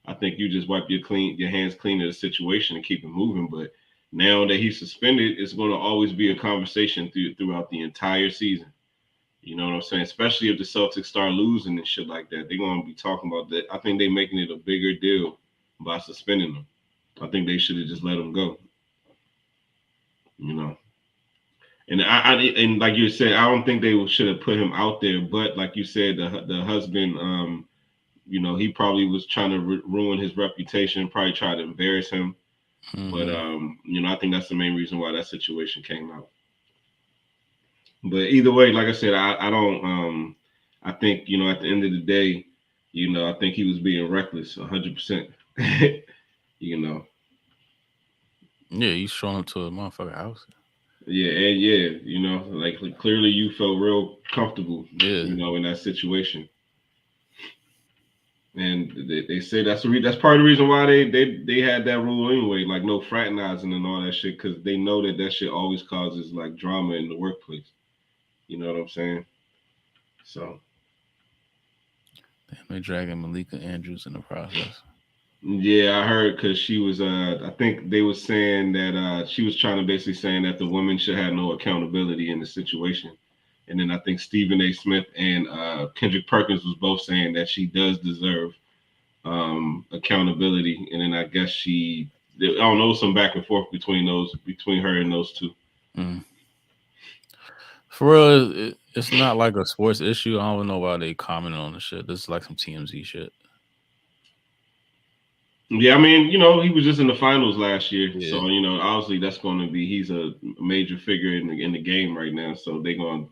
I think you just wipe your hands clean of the situation and keep it moving. But now that he's suspended, it's going to always be a conversation throughout the entire season. You know what I'm saying? Especially if the Celtics start losing and shit like that, they're going to be talking about that. I think they're making it a bigger deal by suspending them. I think they should have just let him go. You know. And like you said, I don't think they should have put him out there. But like you said, the husband, he probably was trying to ruin his reputation, probably tried to embarrass him. But Mm-hmm. I think that's the main reason why that situation came out. But either way, like I said, I don't. I think at the end of the day, I think he was being reckless, 100%. You know. Yeah, he's showing up to a motherfucker house. Yeah, and yeah, like clearly you felt real comfortable, Yeah, in that situation. And they say that's part of the reason why they had that rule anyway, like no fraternizing and all that shit, because they know that shit always causes like drama in the workplace. You know what I'm saying? So damn, they dragging Malika Andrews in the process. yeah, I heard because she was I think they was saying that she was trying to basically saying that the women should have no accountability in the situation. And then I think Stephen A. Smith and Kendrick Perkins was both saying that she does deserve accountability, and then I guess I don't know, some back and forth between her and those two. Mm. For real, it's not like a sports issue. I don't know why they commented on the shit. This is like some TMZ shit. Yeah, I mean, he was just in the finals last year, Yeah, so obviously that's going to be he's a major figure in the game right now, so they're going to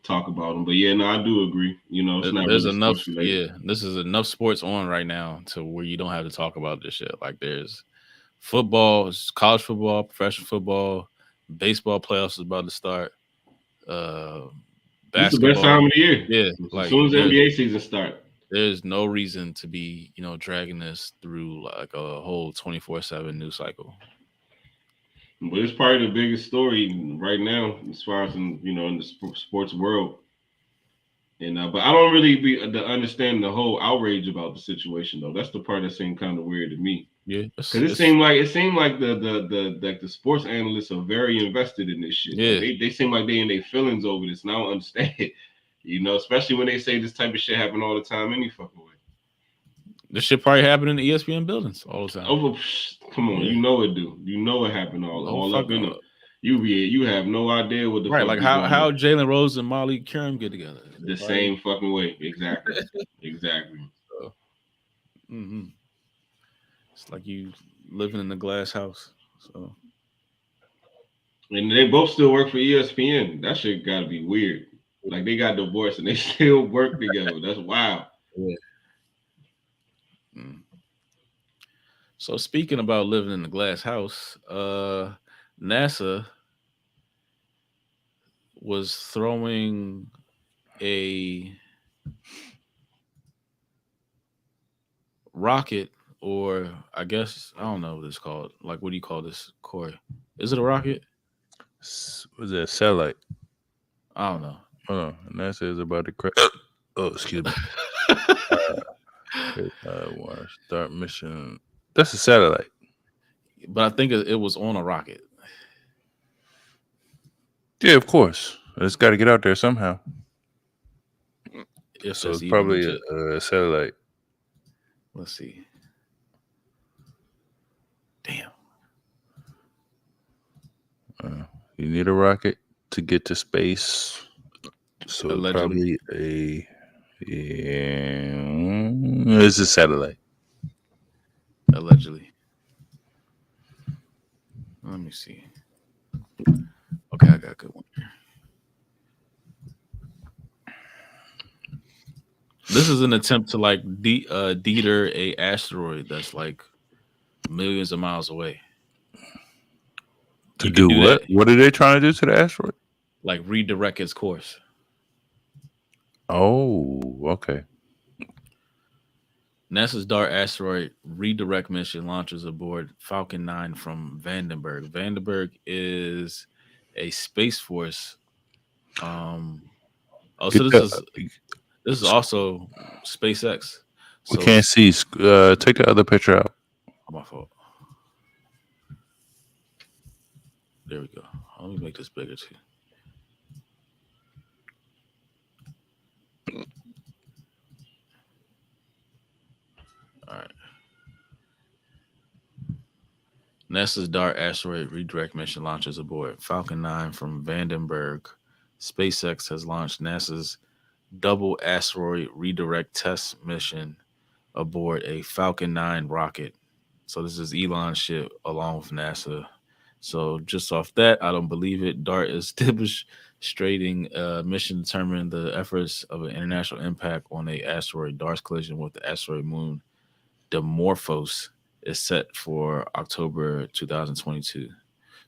talk about him. But yeah, no, I do agree. It's not there's really enough. sports related. Yeah, this is enough sports on right now to where you don't have to talk about this shit. Like there's football, college football, professional football, baseball playoffs is about to start. Uh, This is the best time basketball. of the year. Yeah, As like soon as the NBA season start. there's no reason to be dragging this through like a whole 24/7 news cycle. But it's probably the biggest story right now as far as in the sports world. And but I don't really understand the whole outrage about the situation though. That's the part that seemed kind of weird to me. Yeah, Because it seemed like the sports analysts are very invested in this shit. Like yeah. they seem like they in their feelings over this, and I don't understand it. Especially when they say this type of shit happen all the time any fucking way. This shit probably happen in the ESPN buildings all the time. Come on, Yeah, it do. It happened no all up in fucking them. You have no idea what the right. fuck Like be going how on. Jalen Rose and Molly Karam get together. The same fucking way, exactly, exactly. So, it's like you living in a glass house. So And they both still work for ESPN. That shit got to be weird. Like they got divorced and they still work together. That's wild. yeah. Mm. So speaking about living in a glass house, NASA was throwing a rocket, or I guess I don't know what it's called. Like, what do you call this, Corey? Is it a rocket? Was it a satellite? I don't know. Hold on. NASA is about to crash. Oh, excuse me. Want to start mission. That's a satellite. But I think it was on a rocket. Yeah, of course. It's got to get out there somehow. If So that's it's even probably legit. a satellite. Let's see. Damn. You need a rocket to get to space. So Allegedly. probably it's a satellite. Allegedly. Let me see. Okay, I got a good one here. This is an attempt to like deter a asteroid that's like millions of miles away. To You can do do what? that, What are they trying to do to the asteroid? like redirect its course. Oh, okay. NASA's DART asteroid redirect mission launches aboard Falcon 9 from Vandenberg. Vandenberg is a space force. So Get this the. is also SpaceX. We So can't see. Take the other picture out. my fault. There we go. Let me make this bigger too. All right. NASA's DART asteroid redirect mission launches aboard Falcon 9 from Vandenberg. SpaceX has launched NASA's double asteroid redirect test mission aboard a Falcon 9 rocket. So this is Elon shit along with NASA. So just off that, I don't believe it. DART is demonstrating mission determining the efforts of an international impact on a asteroid. DART's collision with the asteroid moon Dimorphos is set for October 2022.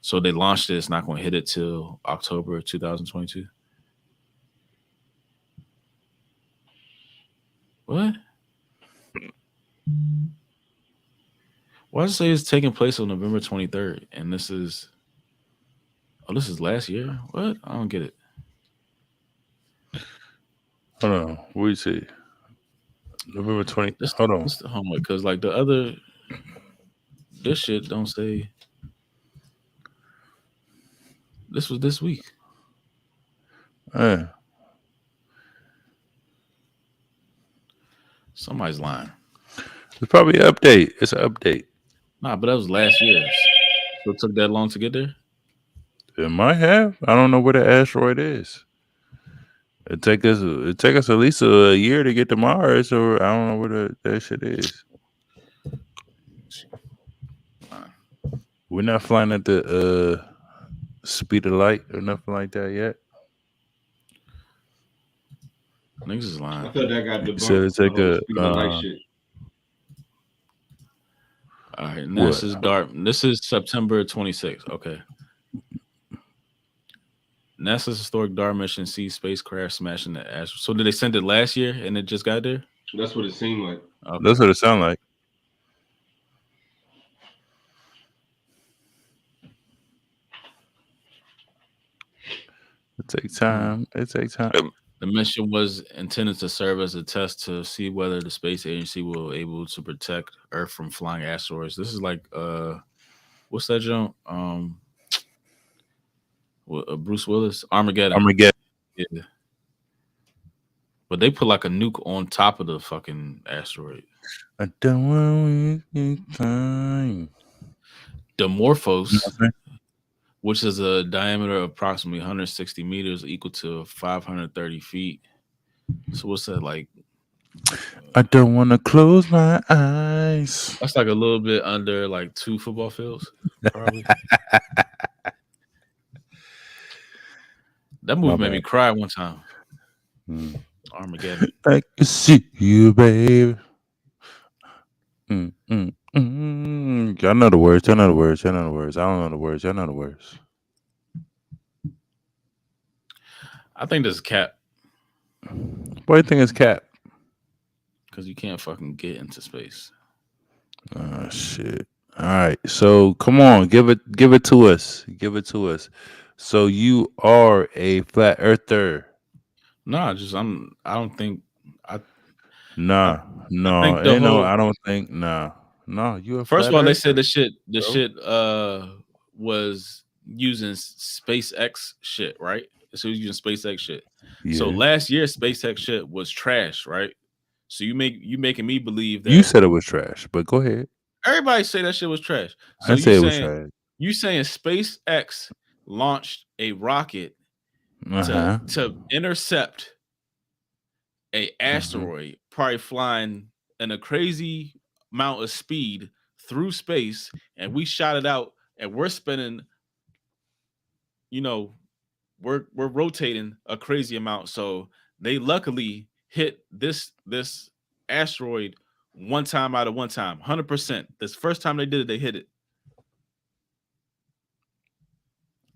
So they launched it. It's not going to hit it till October 2022. What? Why does it say it's taking place on November 23rd? And this is last year? What? I don't get it. Hold on. What do you see? November 20. This Hold on. this the homework because like this shit don't say. This was this week. Yeah. Somebody's lying. It's probably an update. It's an update. Nah, but that was last year. So it took that long to get there? It might have. I don't know where the asteroid is. It take us at least a year to get to Mars, or I don't know where that shit is. We're not flying at the speed of light or nothing like that yet. Niggas is lying. I thought that got It said debunked. it's The like whole a speed of light shit. All right, NASA's DART. This is September 26th. Okay. NASA's historic DART mission sees spacecraft smashing the asteroid. So did they send it last year and it just got there? That's what it seemed like. Okay. That's what it sounds like. It takes time. It takes time. The mission was intended to serve as a test to see whether the space agency will be able to protect Earth from flying asteroids. This is like what's that jump? Bruce Willis, Armageddon. Yeah. But they put like a nuke on top of the fucking asteroid. I don't want to time. Dimorphos, which is a diameter of approximately 160 meters, equal to 530 feet. So what's that like? I don't want to close my eyes. That's like a little bit under like 2 football fields, probably. That movie made me cry one time. Armageddon. I can see you, babe. Y'all know the words. Y'all know the words. Y'all know the words. I don't know the words. Y'all know the words. I think this is cap. What do you think is cap? Because you can't fucking get into space. Oh shit. All right. So come on, give it to us. Give it to us. So you are a flat earther. Nah, I don't think I Nah, no, think the ain't no. whole- I don't think. Nah, no. You a First flat of all, they earther. said the shit was using SpaceX shit, right? So he was using SpaceX shit. Yeah. So last year SpaceX shit was trash, right? So you making me believe that You said it was trash, but go ahead. everybody say that shit was trash. I So didn't say it was trash. you saying SpaceX launched a rocket Uh-huh. to intercept a asteroid, probably flying in a crazy amount of speed through space, and we shot it out, and we're spinning, you know, we're rotating a crazy amount. So they luckily hit this asteroid one time out of one time, 100%. This first time they did it, they hit it.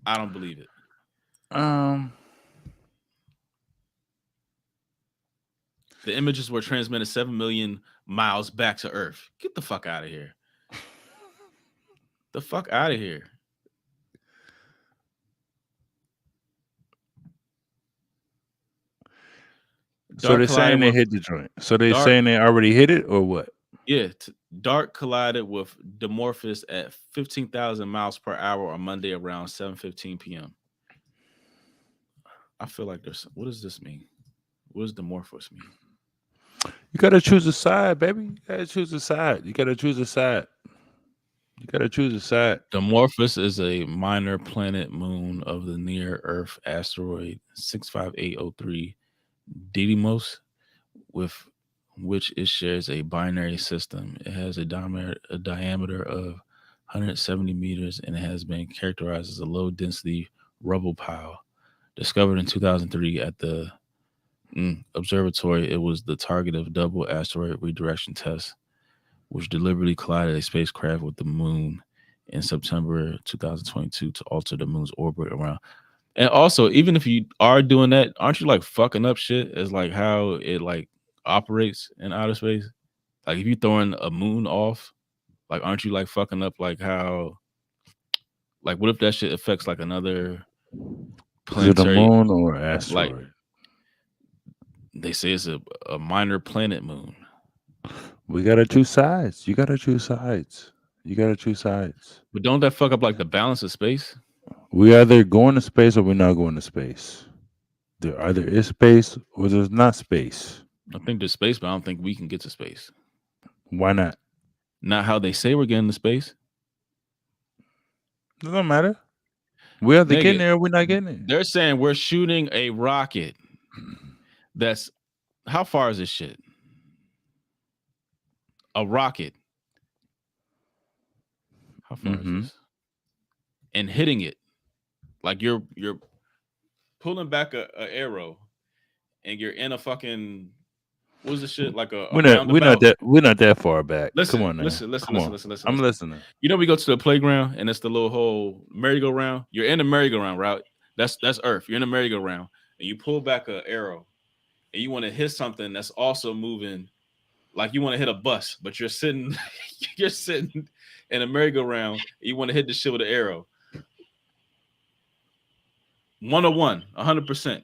I don't believe it. The images were transmitted 7 million miles back to Earth. Get the fuck out of here. The fuck out of here. So they're saying they hit the joint. So they're saying they already hit it or what? Yeah. DART collided with Dimorphos at 15,000 miles per hour on Monday around 7:15 p.m. I feel like what does this mean? What does Dimorphos mean? You gotta choose a side, baby. You gotta choose a side. You gotta choose a side. You gotta choose a side. Dimorphos is a minor planet moon of the near-Earth asteroid 65803 Didymos, with which it shares a binary system. It has a diameter of 170 meters and it has been characterized as a low-density rubble pile. Discovered in 2003 at the observatory, it was the target of double asteroid redirection tests, which deliberately collided a spacecraft with the moon in September 2022 to alter the moon's orbit around. And also, even if you are doing that, aren't you like fucking up shit as like how it like operates in outer space? Like if you're throwing a moon off, like aren't you like fucking up like how, like what if that shit affects like another planetary? Is it a moon or asteroid? Like, they say it's a minor planet moon. We gotta choose sides. You gotta choose sides. You gotta choose sides. But don't that fuck up like the balance of space? We either going to space or we're not going to space. There either is space or there's not space. I think there's space, but I don't think we can get to space. Why not? Not how they say we're getting to space. It don't matter. We either getting there or we're not getting there. They're saying we're shooting a rocket. That's how far is this shit? A rocket. How far is this? And hitting it. Like you're pulling back a arrow and you're in a fucking what's the shit like a we're not that far back. Listen, come on now. Listen. I'm listening. You know, we go to the playground and it's the little whole merry-go-round. You're in the merry-go-round route. That's Earth. You're in the merry-go-round and you pull back an arrow and you want to hit something that's also moving, like you want to hit a bus, but you're sitting in a merry-go-round. And you want to hit the shit with an arrow. 101, 100%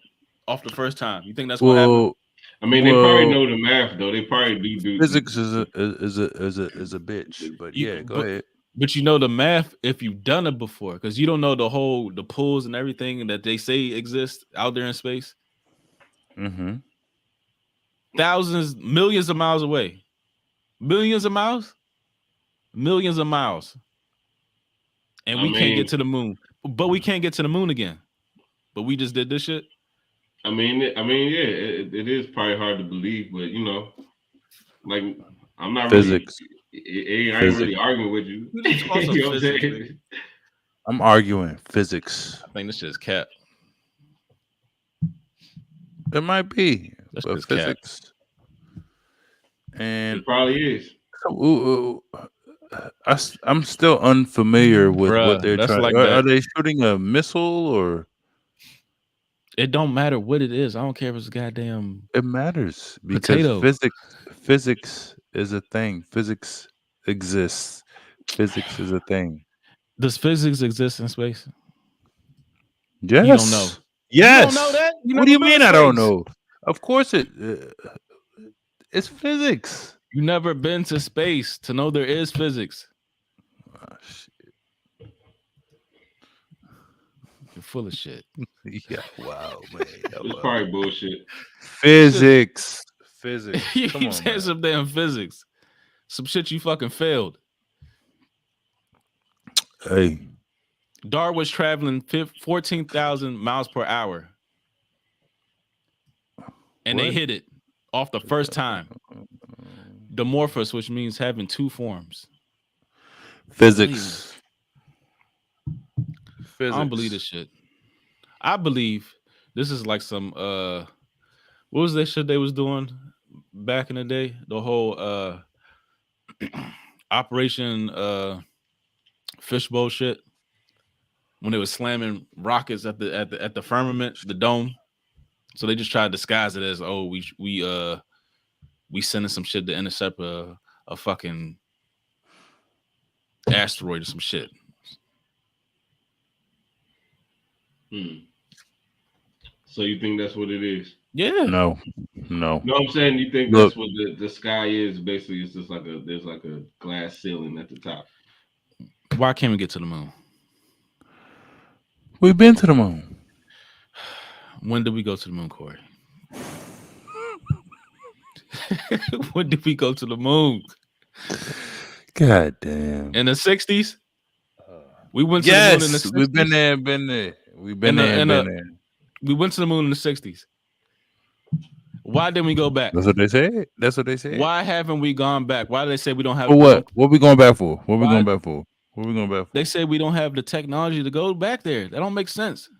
off the first time. You think that's what happened? I mean, they probably know the math though. They probably do. Physics is a bitch, but go ahead. But you know the math if you've done it before, because you don't know the pulls and everything that they say exist out there in space. Mm-hmm. Thousands, millions of miles away. Millions of miles? Millions of miles. And we can't get to the moon. But we can't get to the moon again. But we just did this shit. I mean, yeah, it is probably hard to believe, but you know, like I'm not physics. Really, I ain't really arguing with you. You know physics, I'm arguing physics. I think this shit is cap. It might be, but physics. Cap. And it probably is. I'm still unfamiliar with what they're trying. Like are they shooting a missile or? It don't matter what it is. I don't care if it's goddamn. It matters because physics is a thing. Physics exists. Physics is a thing. Does physics exist in space? Yes. You don't know. Yes. You don't know that? What do you mean I don't know? Of course it's physics. You never been to space to know there is physics. Oh, shit. You're full of shit. Yeah, wow, man. It's probably bullshit. Physics. physics. You Come keep on, saying man. some damn physics. Some shit you fucking failed. Hey, Dart was traveling 14,000 miles per hour. And they what? hit it off the first time. Dimorphous, which means having two forms. Physics. I don't believe this shit. I believe this is like some what was that shit they was doing back in the day? The whole Operation Fishbowl shit. When they was slamming rockets at the firmament, the dome. So they just tried to disguise it as, oh, we sending some shit to intercept a fucking asteroid or some shit. So you think that's what it is? Yeah. No. No, I'm saying you think Look. that's what the sky is. Basically, it's just like there's like a glass ceiling at the top. Why can't we get to the moon? We've been to the moon. When did we go to the moon, Corey? When did we go to the moon? God damn. In the 60s? We went to the moon in the 60s. We've been there, We've been there. We went to the moon in the 60s. Why didn't we go back? That's what they said. Why haven't we gone back? Why do they say we don't have? For what? What we going back for? What we going back for? They say we don't have the technology to go back there. That don't make sense.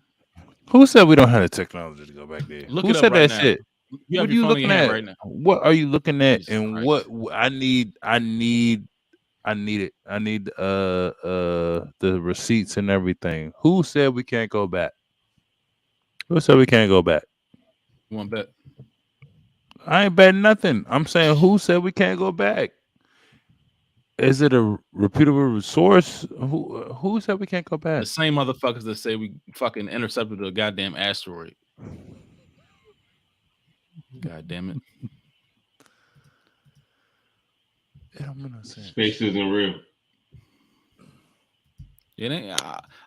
Who said we don't have the technology to go back there? Look Who it said up right that now. shit? What are you looking at right now? What are you looking at? Jesus and Christ. what I need it. I need the receipts and everything. Who said we can't go back? Who said we can't go back? You want to bet? I ain't betting nothing. I'm saying who said we can't go back? Is it a reputable source? Who said we can't go back? The same motherfuckers that say we fucking intercepted a goddamn asteroid. God damn it. It don't make no sense. Space isn't real. It ain't.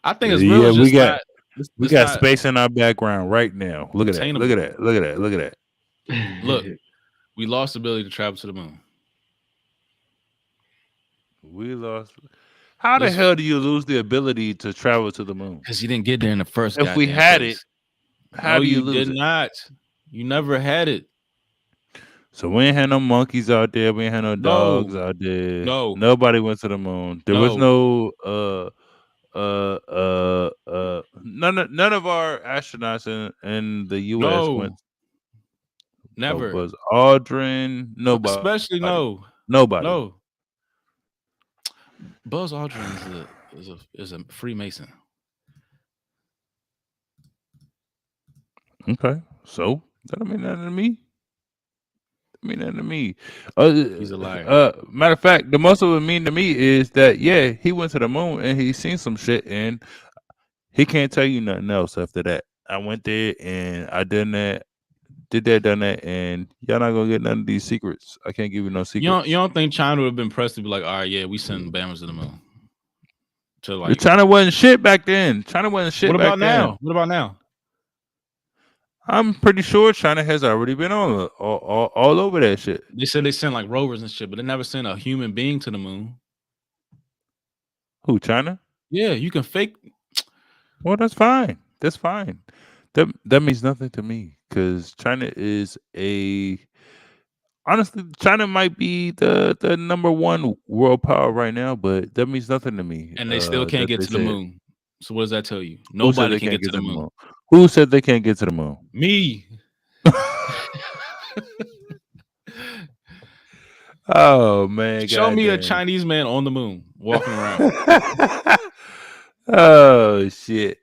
I think it's real. Yeah, we got not space in our background right now. Look at that. attainable. Look at that. Look at that. Look at that. Look, we lost the ability to travel to the moon. We lost. How the hell do you lose the ability to travel to the moon? Because you didn't get there in the first. If we had place. it, how do you lose did it? Not. You never had it. So we ain't had no monkeys out there. We ain't had no dogs out there. No. Nobody went to the moon. There was no none of our astronauts in the U.S. went. Never. Was Aldrin? Nobody. Especially Nobody. No. Buzz Aldrin is a Freemason. Okay, so that don't mean nothing to me. He's a liar. Matter of fact, the most it would mean to me is that he went to the moon and he seen some shit and he can't tell you nothing else after that. I went there and I done that, done that, and y'all not gonna get none of these secrets. I can't give you no secrets. You don't think China would have been pressed to be like, all right, yeah, we send Bammers to the moon? To like, China wasn't shit back then. What about now? What about now? I'm pretty sure China has already been all over that shit. They said they sent like rovers and shit, but they never sent a human being to the moon. Who, China? Yeah, you can fake. Well, that's fine. That's fine. That means nothing to me because China is honestly, China might be the number one world power right now, but that means nothing to me. And they still can't get to the moon. So what does that tell you? Nobody can get to the moon. Who said they can't get to the moon? Me. Oh man! Show me a Chinese man on the moon walking around. Oh shit!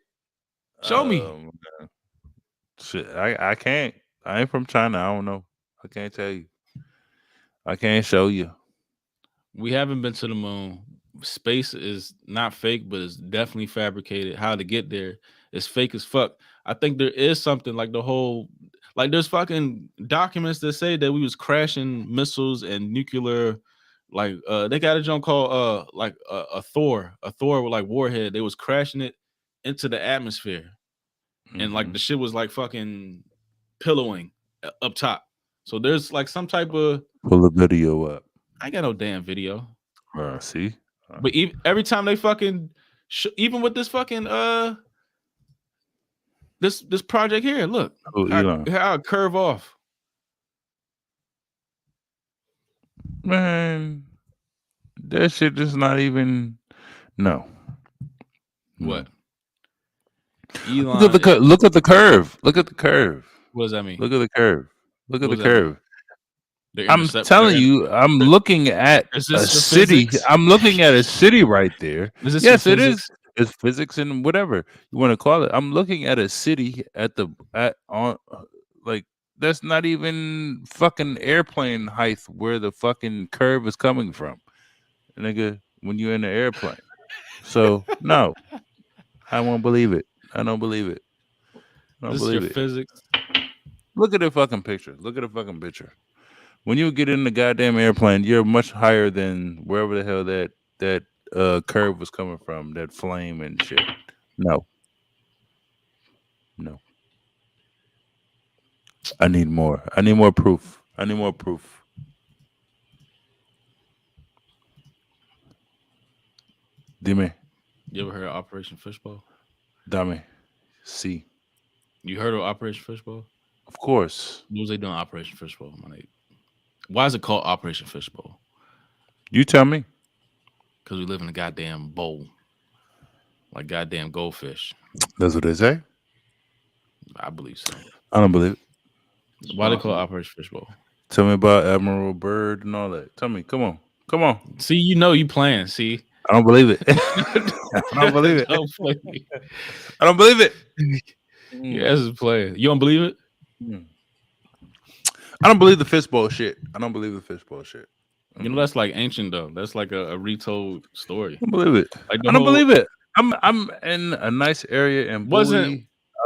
Show me. Shit, I can't. I ain't from China. I don't know. I can't tell you. I can't show you. We haven't been to the moon. Space is not fake, but it's definitely fabricated. How to get there is fake as fuck. I think there is something like the whole, like there's fucking documents that say that we was crashing missiles and nuclear, like they got a junk called like a Thor with like warhead. They was crashing it into the atmosphere, and like the shit was like fucking pillowing up top. So there's like some type of Pull the video up. I ain't got no damn video. See, But every time they fucking even with this fucking this project here, look Elon. how it curve off. Man, that shit is not even. No. What? Look at the curve. Look at the curve. Look at the curve. What does that mean? Look at the curve. Look at the curve. I'm telling you, I'm looking at a city. Physics? I'm looking at a city right there. Yes, it is. It's physics and whatever you want to call it. I'm looking at a city like that's not even fucking airplane height where the fucking curve is coming from, nigga. When you're in the airplane, so no, I won't believe it. I don't believe it. This is your physics. Look at the fucking picture. Look at the fucking picture. When you get in the goddamn airplane, you're much higher than wherever the hell that curve was coming from, that flame and shit. No. I need more. I need more proof. Dime. You ever heard of Operation Fishbowl? Dame. See. You heard of Operation Fishbowl? Of course. What was they doing Operation Fishbowl, my nigga? Why is it called Operation Fishbowl? You tell me. Because we live in a goddamn bowl. Like goddamn goldfish. That's what they say? I believe so. I don't believe it. Why they call it Operation Fishbowl? Tell me about Admiral Byrd and all that. Tell me. Come on. See, you know you playing. See? I don't believe it. I don't believe it. Don't play. I don't believe it. Yeah, this is playing. You don't believe it? I don't believe the fishbowl shit. You know, that's like ancient though. That's like a retold story. I don't believe it. Like I don't believe it. I'm in a nice area and I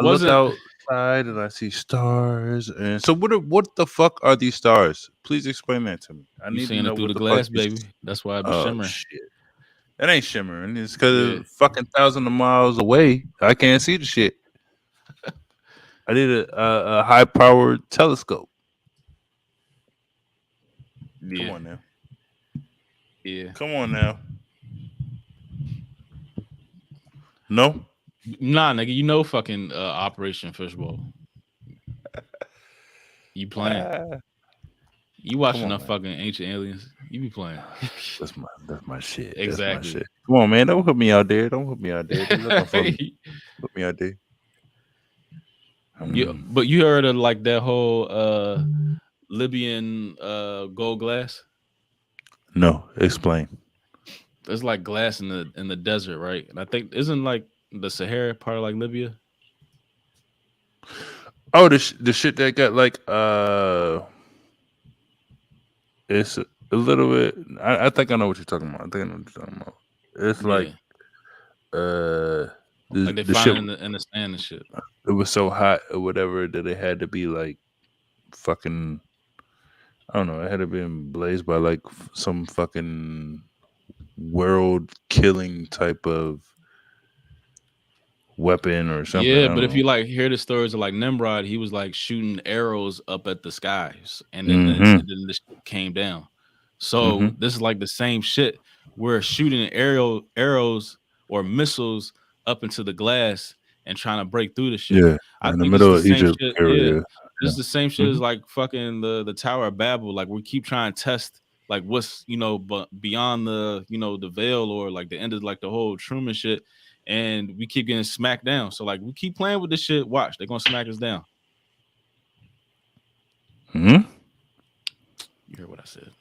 look outside and I see stars. And so what the fuck are these stars? Please explain that to me. I You need seeing to know it through what the the glass, fuck is- baby. That's why it be Oh, shimmering. shit. That ain't shimmering. It's because it's fucking thousands of miles away. I can't see the shit. I need a high powered telescope. Yeah. Come on now. Yeah. Come on now. No? Nah, nigga, you know fucking Operation Fishbowl. You playing. You watching enough fucking Ancient Aliens. You be playing. That's my shit. Exactly. That's my shit. Come on, man. Don't put me out there. Don't put me out there. Put me out there. But you heard of like that whole Libyan gold glass? No, explain. There's like glass in the desert, right? And I think isn't like the Sahara part of like Libya? Oh, the shit that got like it's a little bit. I think I know what you're talking about. It's like like they the find shit it in the sand and shit. It was so hot or whatever that it had to be like fucking. I don't know. It had to be blazed by like some fucking world killing type of weapon or something. Yeah, but if you like hear the stories of like Nimrod, he was like shooting arrows up at the skies, and then the shit came down. So this is like the same shit. We're shooting arrows or missiles up into the glass and trying to break through the shit. Yeah, in the middle of Egypt area. Yeah. This is the same shit as like fucking the Tower of Babel. Like we keep trying to test like what's but beyond the the veil or like the end of like the whole Truman shit. And we keep getting smacked down. So like we keep playing with this shit. Watch, they're gonna smack us down. You heard what I said.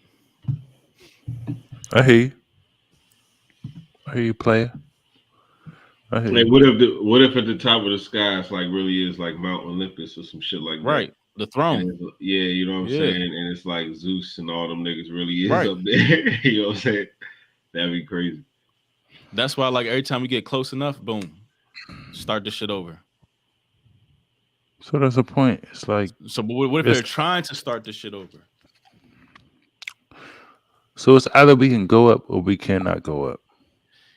I hear you, player. Like what if at the top of the sky it's like really is like Mount Olympus or some shit like that? Right. The throne. Yeah, you know what I'm saying? And it's like Zeus and all them niggas really is up there. You know what I'm saying? That'd be crazy. That's why, like, every time we get close enough, boom, start this shit over. So that's the point. It's like, so what if they're trying to start this shit over? So it's either we can go up or we cannot go up.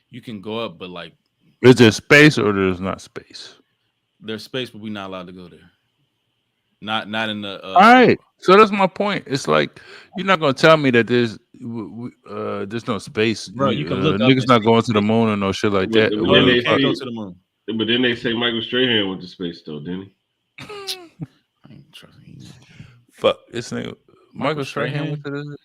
You can go up, but like, is there space or there's not space? There's space, but we're not allowed to go there. not in the. All right. So that's my point. It's like you're not gonna tell me that there's no space. Bro, you can look up Niggas and not see going the to the space. moon or no shit like But, that. but Or No, then whatever you the they can't fuck. go say, to the moon. but then they say Michael Strahan went to space though, didn't I ain't trusting you. Fuck this nigga. Michael Michael Strahan went Strahan. to this.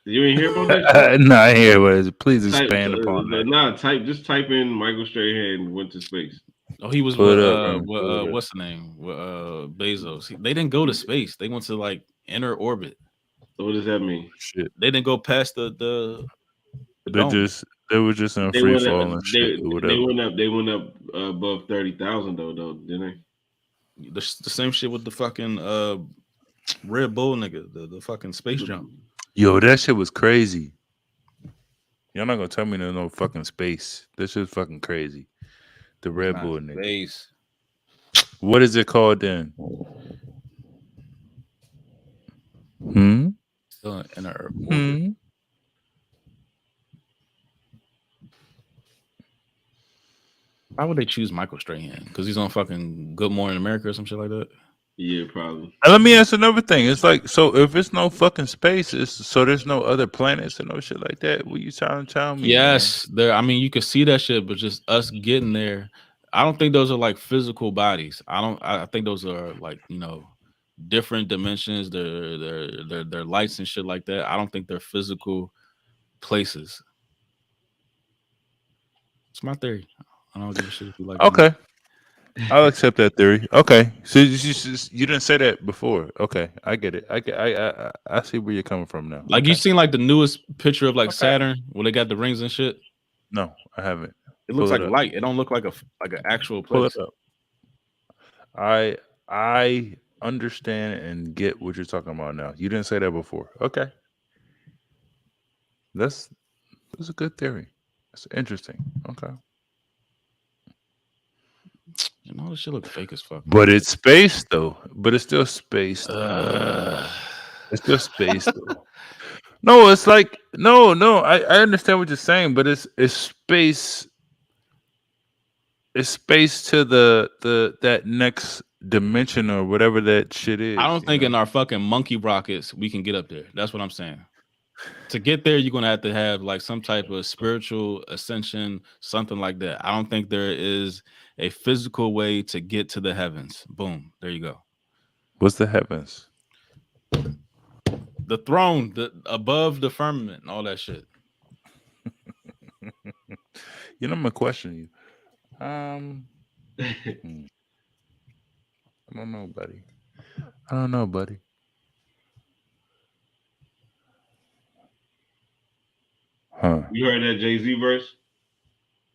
he? You ain't hear about that shit? Nah, I hear what it is. Please Type, expand upon that. just type in Michael Strahan went to space. Oh, he was Pull with it up, man. Pull it up. what's the name? With Bezos. They didn't go to space. They went to like inner orbit. So what does that mean? Shit. They didn't go past the They dome. were just in They free went up. fall and shit or whatever. They went up above 30,000 though, didn't they? The same shit with the fucking Red Bull nigga, the fucking space jump. Yo, that shit was crazy. Y'all not gonna tell me there's no fucking space. This shit's fucking crazy. The Red Not Bull nigga. space. What is it called then? Still in inner orbit. Hmm. Why would they choose Michael Strahan? Because he's on fucking Good Morning America or some shit like that. Yeah, probably. And let me ask another thing. It's like, so if it's no fucking space, so there's no other planets and no shit like that. What you trying to tell me? Yes, there. I mean, you could see that shit, but just us getting there. I don't think those are like physical bodies. I think those are like different dimensions. They're lights and shit like that. I don't think they're physical places. It's my theory. I don't give a shit if you like. Okay, I'll accept that theory. Okay, so you didn't say that before. Okay, I get it. I see where you're coming from now. Like okay. you seen like the newest picture of like Okay. Saturn where they got the rings and shit. No, I haven't. It looks Pull like it up. light. It don't look like an actual Pull place. it up. I understand and get what you're talking about now. You didn't say that before. Okay, that's a good theory. That's interesting. Okay, This shit look fake as fuck. but it's space though. But it's still space. It's still space though. No, it's like no. I understand what you're saying, but it's space. It's space to that next dimension or whatever that shit is. I don't think in our fucking monkey rockets we can get up there. That's what I'm saying. To get there, you're gonna have to have like some type of spiritual ascension, something like that. I don't think there is a physical way to get to the heavens. Boom, there you go. What's the heavens? The throne, above the firmament, and all that shit. I'm gonna question you. I don't know, buddy. Huh? You heard that Jay-Z verse?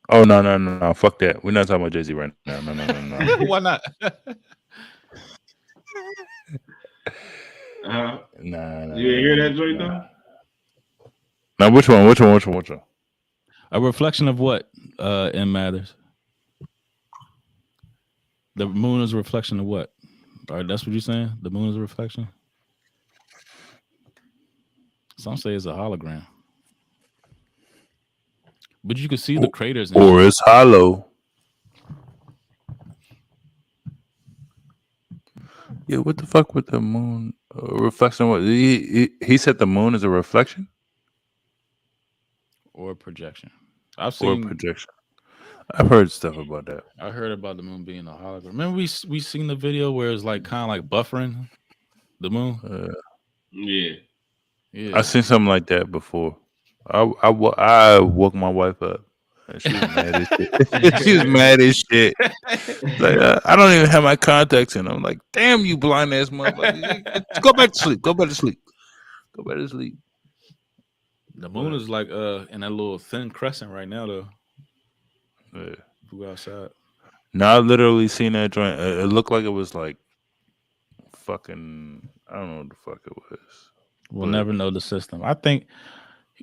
Oh no! Fuck that. We're not talking about Jay-Z right now. No. Why not? Nah. You didn't hear that joint though? Now which one? A reflection of what? In matters. The moon is a reflection of what? All right, that's what you're saying? The moon is a reflection? Some say it's a hologram. But you can see the craters. And or it's hollow. Yeah, what the fuck with the moon? Reflection? What he said the moon is a reflection or projection. I've or seen projection. I've heard stuff about that. I heard about the moon being a hologram. Remember we seen the video where it's like kind of like buffering the moon. Yeah. I seen something like that before. I woke my wife up. And she was mad as shit. She was mad as shit. Like I don't even have my contacts in. I'm like, damn you blind ass motherfucker. Go back to sleep. Go back to sleep. The moon is like in that little thin crescent right now though. Yeah. Go outside. Now I literally seen that joint. It looked like it was like fucking. I don't know what the fuck it was. We'll never know the system. I think,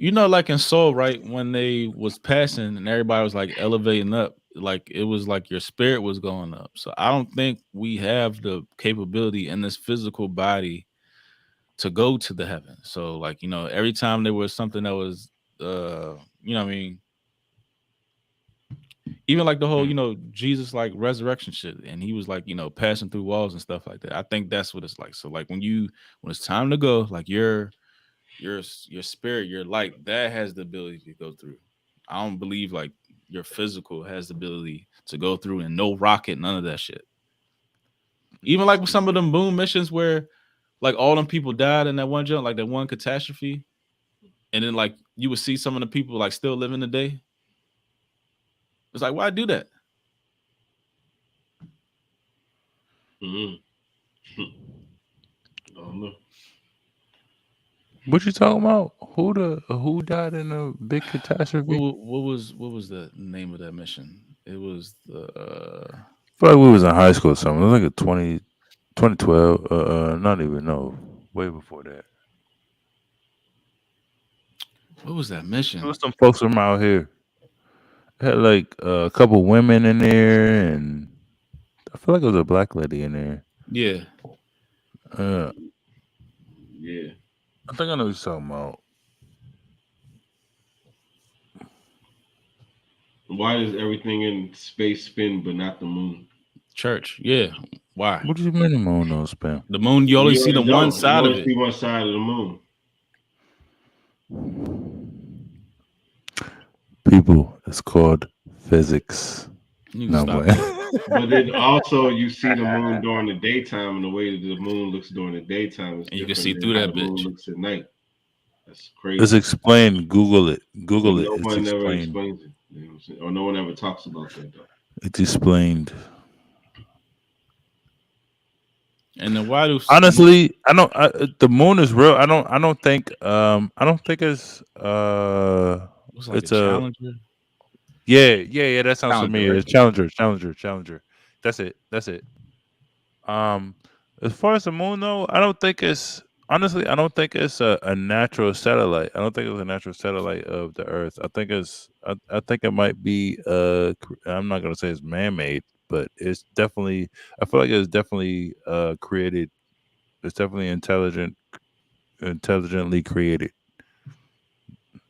like in Soul, right? When they was passing and everybody was like elevating up, like it was like your spirit was going up. So I don't think we have the capability in this physical body to go to the heaven. So like, every time there was something that was, what I mean? Even like the whole, Jesus like resurrection shit, and he was like, passing through walls and stuff like that. I think that's what it's like. So like when it's time to go, like your spirit, your light, that has the ability to go through. I don't believe like your physical has the ability to go through, and no rocket, none of that shit. Even like with some of them moon missions where like all them people died in that one jump, like that one catastrophe, and then like you would see some of the people like still living today. It's like, why do that? Mm-hmm. I don't know. What you talking about? Who died in a big catastrophe? What was the name of that mission? It was the I feel like we was in high school or something. It was like a 2012. Not even, no, way before that. what was that There mission? was some folks from out here. It had like a couple women in there, and I feel like it was a black lady in there. Yeah. Yeah. I think I know what you're talking about. Why does everything in space spin but not the moon? Church. Yeah. Why? What do you mean the moon don't spin? The moon, you only see the one You side of only it. see one side of the moon. People, it's called physics. You can No, stop man. that. But then also you see the moon during the daytime, and the way that the moon looks during the daytime is And you can different see than through how that the moon bitch. looks at night. That's crazy. It's explained. Google it. But no It's one ever explained. explains it. You know what I'm saying? Or no one ever talks about that though. It's explained. And then why do Honestly, I don't. The moon is real. I don't think. I don't think it's. what's like a It's a. challenger? Yeah. That sounds Challenger, familiar. right? It's Challenger. That's it. Um, as far as the moon, though, I don't think it's. Honestly, I don't think it's a natural satellite. I don't think it's a natural satellite of the Earth. I think it's. I think it might be. I'm not gonna say it's man-made, but it's definitely. I feel like it's definitely created. It's definitely intelligently created.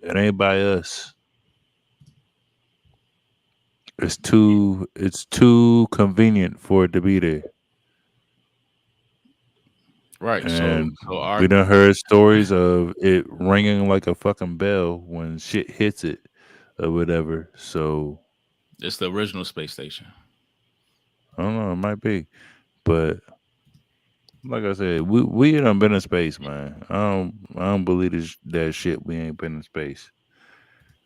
It ain't by us. It's too convenient for it to be there. Right. And So our we done heard stories of it ringing like a fucking bell when shit hits it or whatever. So it's the original space station. I don't know, it might be. But like I said, we done been in space, man. I don't believe that shit we ain't been in space.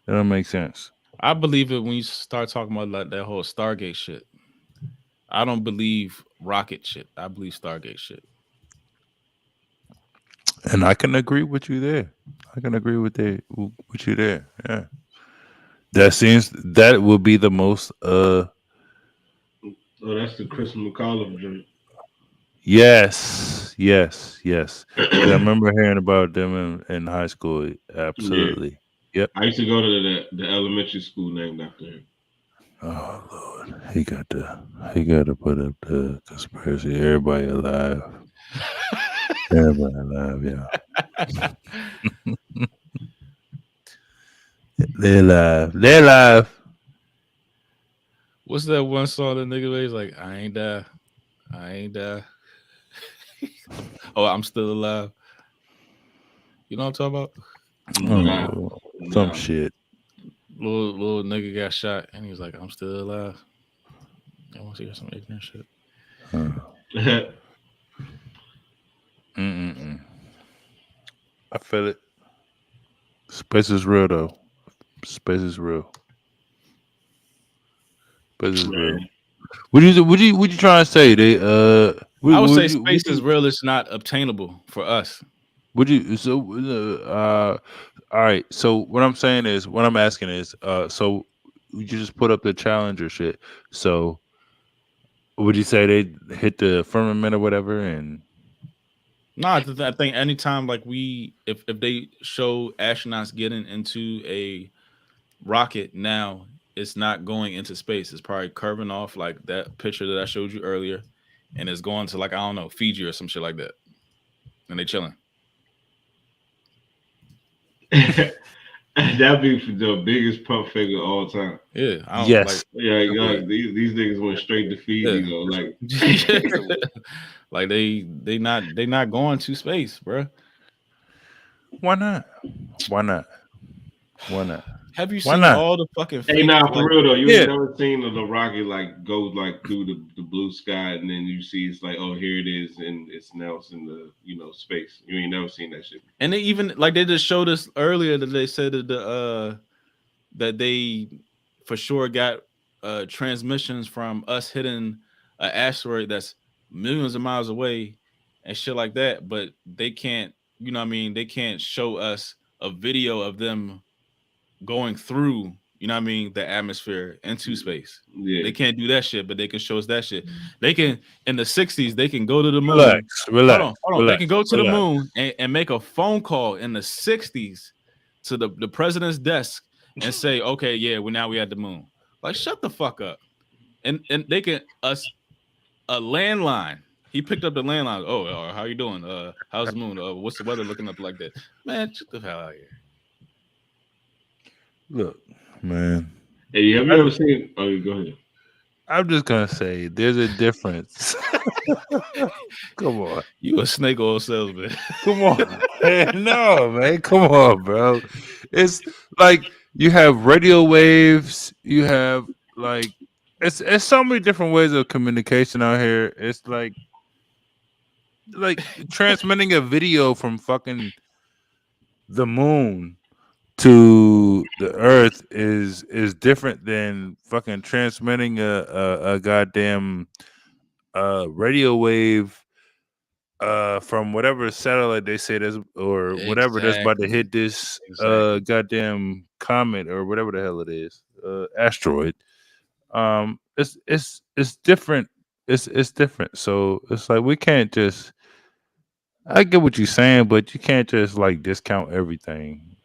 That don't make sense. I believe it when you start talking about like that whole Stargate shit. I don't believe rocket shit. I believe Stargate shit. And I can agree with you there. I can agree with you there. Yeah. That would be the most Oh, that's the Chris McAuliffe joint. yes. 'Cause I remember hearing about them in high school. Absolutely. Yep. I used to go to the elementary school named after him. Oh Lord. He got to put up the conspiracy. Everybody alive. Everybody alive, yeah. They're alive. They're alive. What's that one song that nigga plays like? I ain't die. Oh, I'm still alive. You know what I'm talking about? Nah, Oh, some nah. shit. Little nigga got shot and he was like, I'm still alive. I want to hear some ignorant shit. Mm-mm-mm. I feel it. Space is real though. Space is real. Space is real. What you trying to say? They I would say space is real. It's not obtainable for us. would you so all right. So what I'm asking is so you just put up the Challenger shit. So would you say they hit the firmament or whatever and No, I think anytime like if they show astronauts getting into a rocket now, it's not going into space. It's probably curving off like that picture that I showed you earlier, and it's going to like I don't know Fiji or some shit like that, and they chilling. That'd be the biggest pump figure of all time. Yeah, I don't Yes. like. Yeah, I would. like these niggas went straight to Fiji Yeah. though. Like, Like they not going to space, bro. Why not? Why not? Why not? Have you Why seen not? all the fucking hey, fake nah, for like real though, you Yeah. ain't never seen the rocket like go like through the blue sky, and then you see it's like, oh, here it is, and it's now it's in the space. You ain't never seen that shit. and they even like they just showed us earlier that they said that they for sure got transmissions from us hitting an asteroid that's millions of miles away and shit like that, but they can't, you know what I mean, they can't show us a video of them going through, you know what I mean, the atmosphere into space. Yeah, They can't do that shit, but they can show us that shit. They can in the 60s, they can go to the moon. Relax. Hold on. They Relax, can go to the relax. moon and make a phone call in the 60s to the president's desk and say, okay, yeah, well now we at the moon. Like, shut the fuck up. And they can us a landline. He picked up the landline. Oh, how you doing? How's the moon? What's the weather looking up like that? Man, shut the hell out of here. Look, man. Hey, have you ever seen? Oh, go ahead. I'm just gonna say there's a difference. Come on. You a snake oil salesman. Come on. Man, no, man. Come on, bro. It's like you have radio waves, you have like it's so many different ways of communication out here. It's like transmitting a video from fucking the moon to the earth is different than fucking transmitting a goddamn radio wave from whatever satellite they say that's or whatever that's about to hit this goddamn comet or whatever the hell it is, asteroid. It's different. It's different. So it's like we can't just. I get what you're saying, but you can't just like discount everything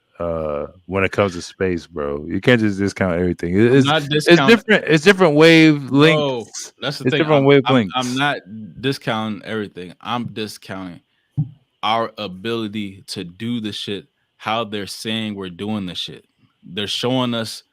when it comes to space, bro. You can't just discount everything. It's different. It's different wavelengths. Bro, that's the it's thing. different wavelengths. I'm not discounting everything. I'm discounting our ability to do the shit how they're saying we're doing the shit. They're showing us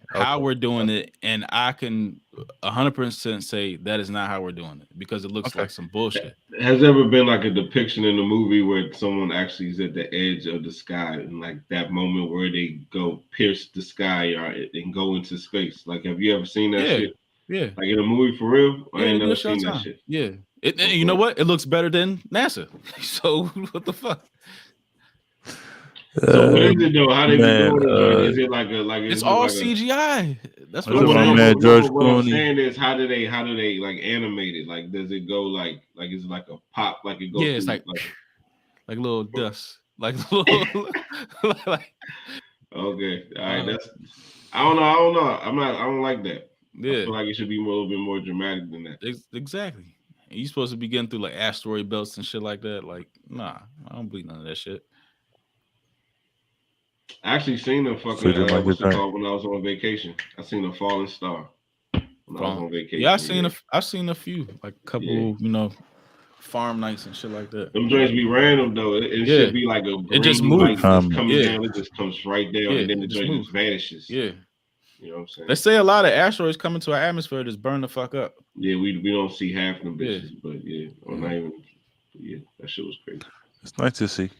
how we're doing it, and I can 100% say that is not how we're doing it because it looks like some bullshit. Has there ever been like a depiction in a movie where someone actually is at the edge of the sky and like that moment where they go pierce the sky and go into space? Like, have you ever seen that shit? Yeah. Like in a movie for real? I ain't Yeah, never seen that shit. Yeah. You know what? It looks better than NASA. So what the fuck? So what is it though? How they be doing it? Is it it's all CGI? That's what I'm saying. What I'm saying is, how do they like animate it? Like, does it go like is it like a pop? Like it goes? Yeah, it's like little dust, like little. Like, okay, all right. That's I don't know. I don't like that. Yeah, I feel like it should be a little bit more dramatic than that. Exactly. And you're supposed to be getting through like asteroid belts and shit like that. Like, nah, I don't believe none of that shit. I actually seen a fucking what's it called when I was on vacation. I seen a falling star when I was on vacation. Yeah, I've seen a few, like a couple, farm nights and shit like that. Them joints be random though. It should be like a green just light moves. that's coming down. It just comes right down, and then the joint just vanishes. Yeah, you know what I'm saying. They say a lot of asteroids come into our atmosphere just burn the fuck up. Yeah, we don't see half them bitches, but or not even. Yeah, that shit was crazy. It's nice to see.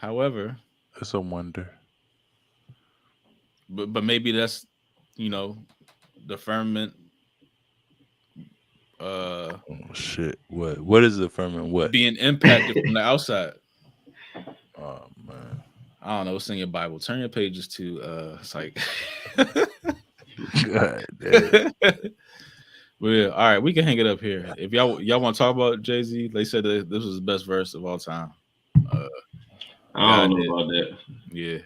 However, it's a wonder. But maybe that's the firmament. Oh shit! What is the firmament? What being impacted from the outside? Oh man, I don't know. What's in your Bible? Turn your pages to it's like. God damn. Well, yeah, all right, we can hang it up here. If y'all want to talk about Jay-Z, they said that this was the best verse of all time. I don't know about that. Yeah.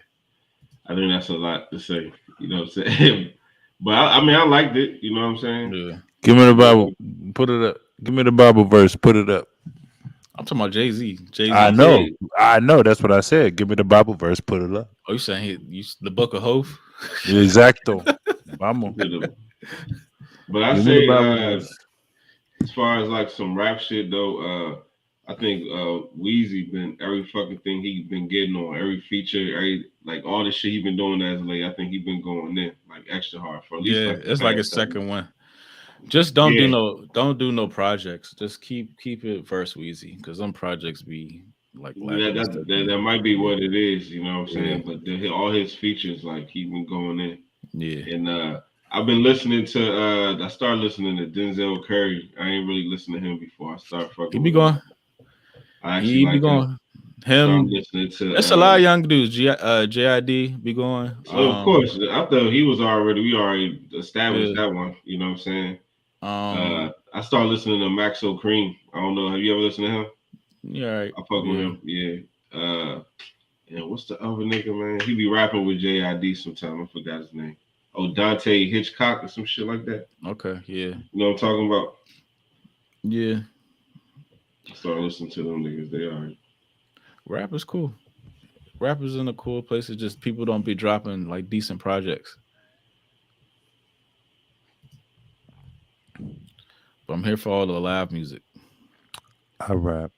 I think that's a lot to say. You know what I'm saying? But I mean, I liked it. You know what I'm saying? Yeah. Give me the Bible. Put it up. Give me the Bible verse. Put it up. I'm talking about Jay-Z. I know. That's what I said. Give me the Bible verse. Put it up. Oh, you saying the Book of Hope? Exacto. Vamos. But I say, as far as like some rap shit though, I think Weezy been every fucking thing he been getting on, every feature, like all the shit he been doing as late. I think he been going in like extra hard for at least Yeah, like the it's like a past 7 second months. one. Just don't Yeah, do no projects. Just keep it verse Weezy because them projects be like lackluster. that might be what it is, you know what I'm Yeah, saying? But all his features, like he been going in. yeah. And I've been listening to I started listening to Denzel Curry. I ain't really listened to him before. I started He fucking be with him. going. I actually He be like him. going. So I'm Him. listening to It's a lot of young dudes. JID be going. so of course I thought we already established Yeah. that one, you know what I'm saying? Um. I started listening to Maxo Cream. I don't know, have you ever listened to him? Yeah. Right. I fuck with Yeah. him, yeah. And what's the other nigga, man? He be rapping with JID sometime. I forgot his name. Oh, Dante Hitchcock or some shit like that. Okay. Yeah. You know what I'm talking about? Yeah. I started listening to them niggas. They are. Rap is cool. Rap is in a cool place. It's just people don't be dropping like decent projects. But I'm here for all the live music. I rap.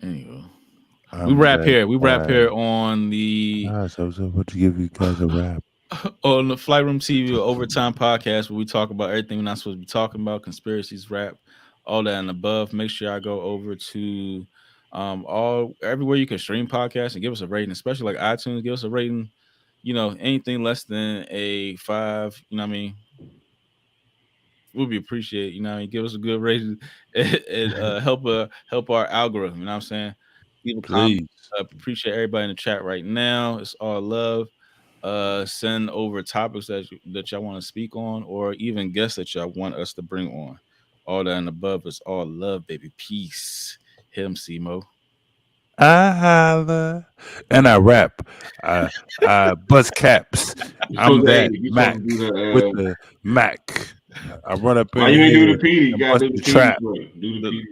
Anyway, we I'm rap that here. We rap guy. here on the Guys, I was about to give you guys a rap. on the Flight Room TV Overtime podcast where we talk about everything we're not supposed to be talking about, conspiracies, rap, all that and above. Make sure I go over to all everywhere you can stream podcasts and give us a rating, especially like iTunes. Give us a rating. You know, anything less than a 5, you know what I mean? Would be appreciated. You know what I mean? Give us a good rating and help our algorithm. You know what I'm saying? Leave a comment. Please. Appreciate everybody in the chat right now. It's all love. Send over topics that y'all want to speak on, or even guests that y'all want us to bring on. All that and above is all love, baby. Peace. Hit him, Simo. I holla. And I rap. I bust caps. I'm that You Mac supposed to do with the the Mac. I run up why in you ain't do here the PD? You and gotta bust do the the PD trap. for it. Do the PD.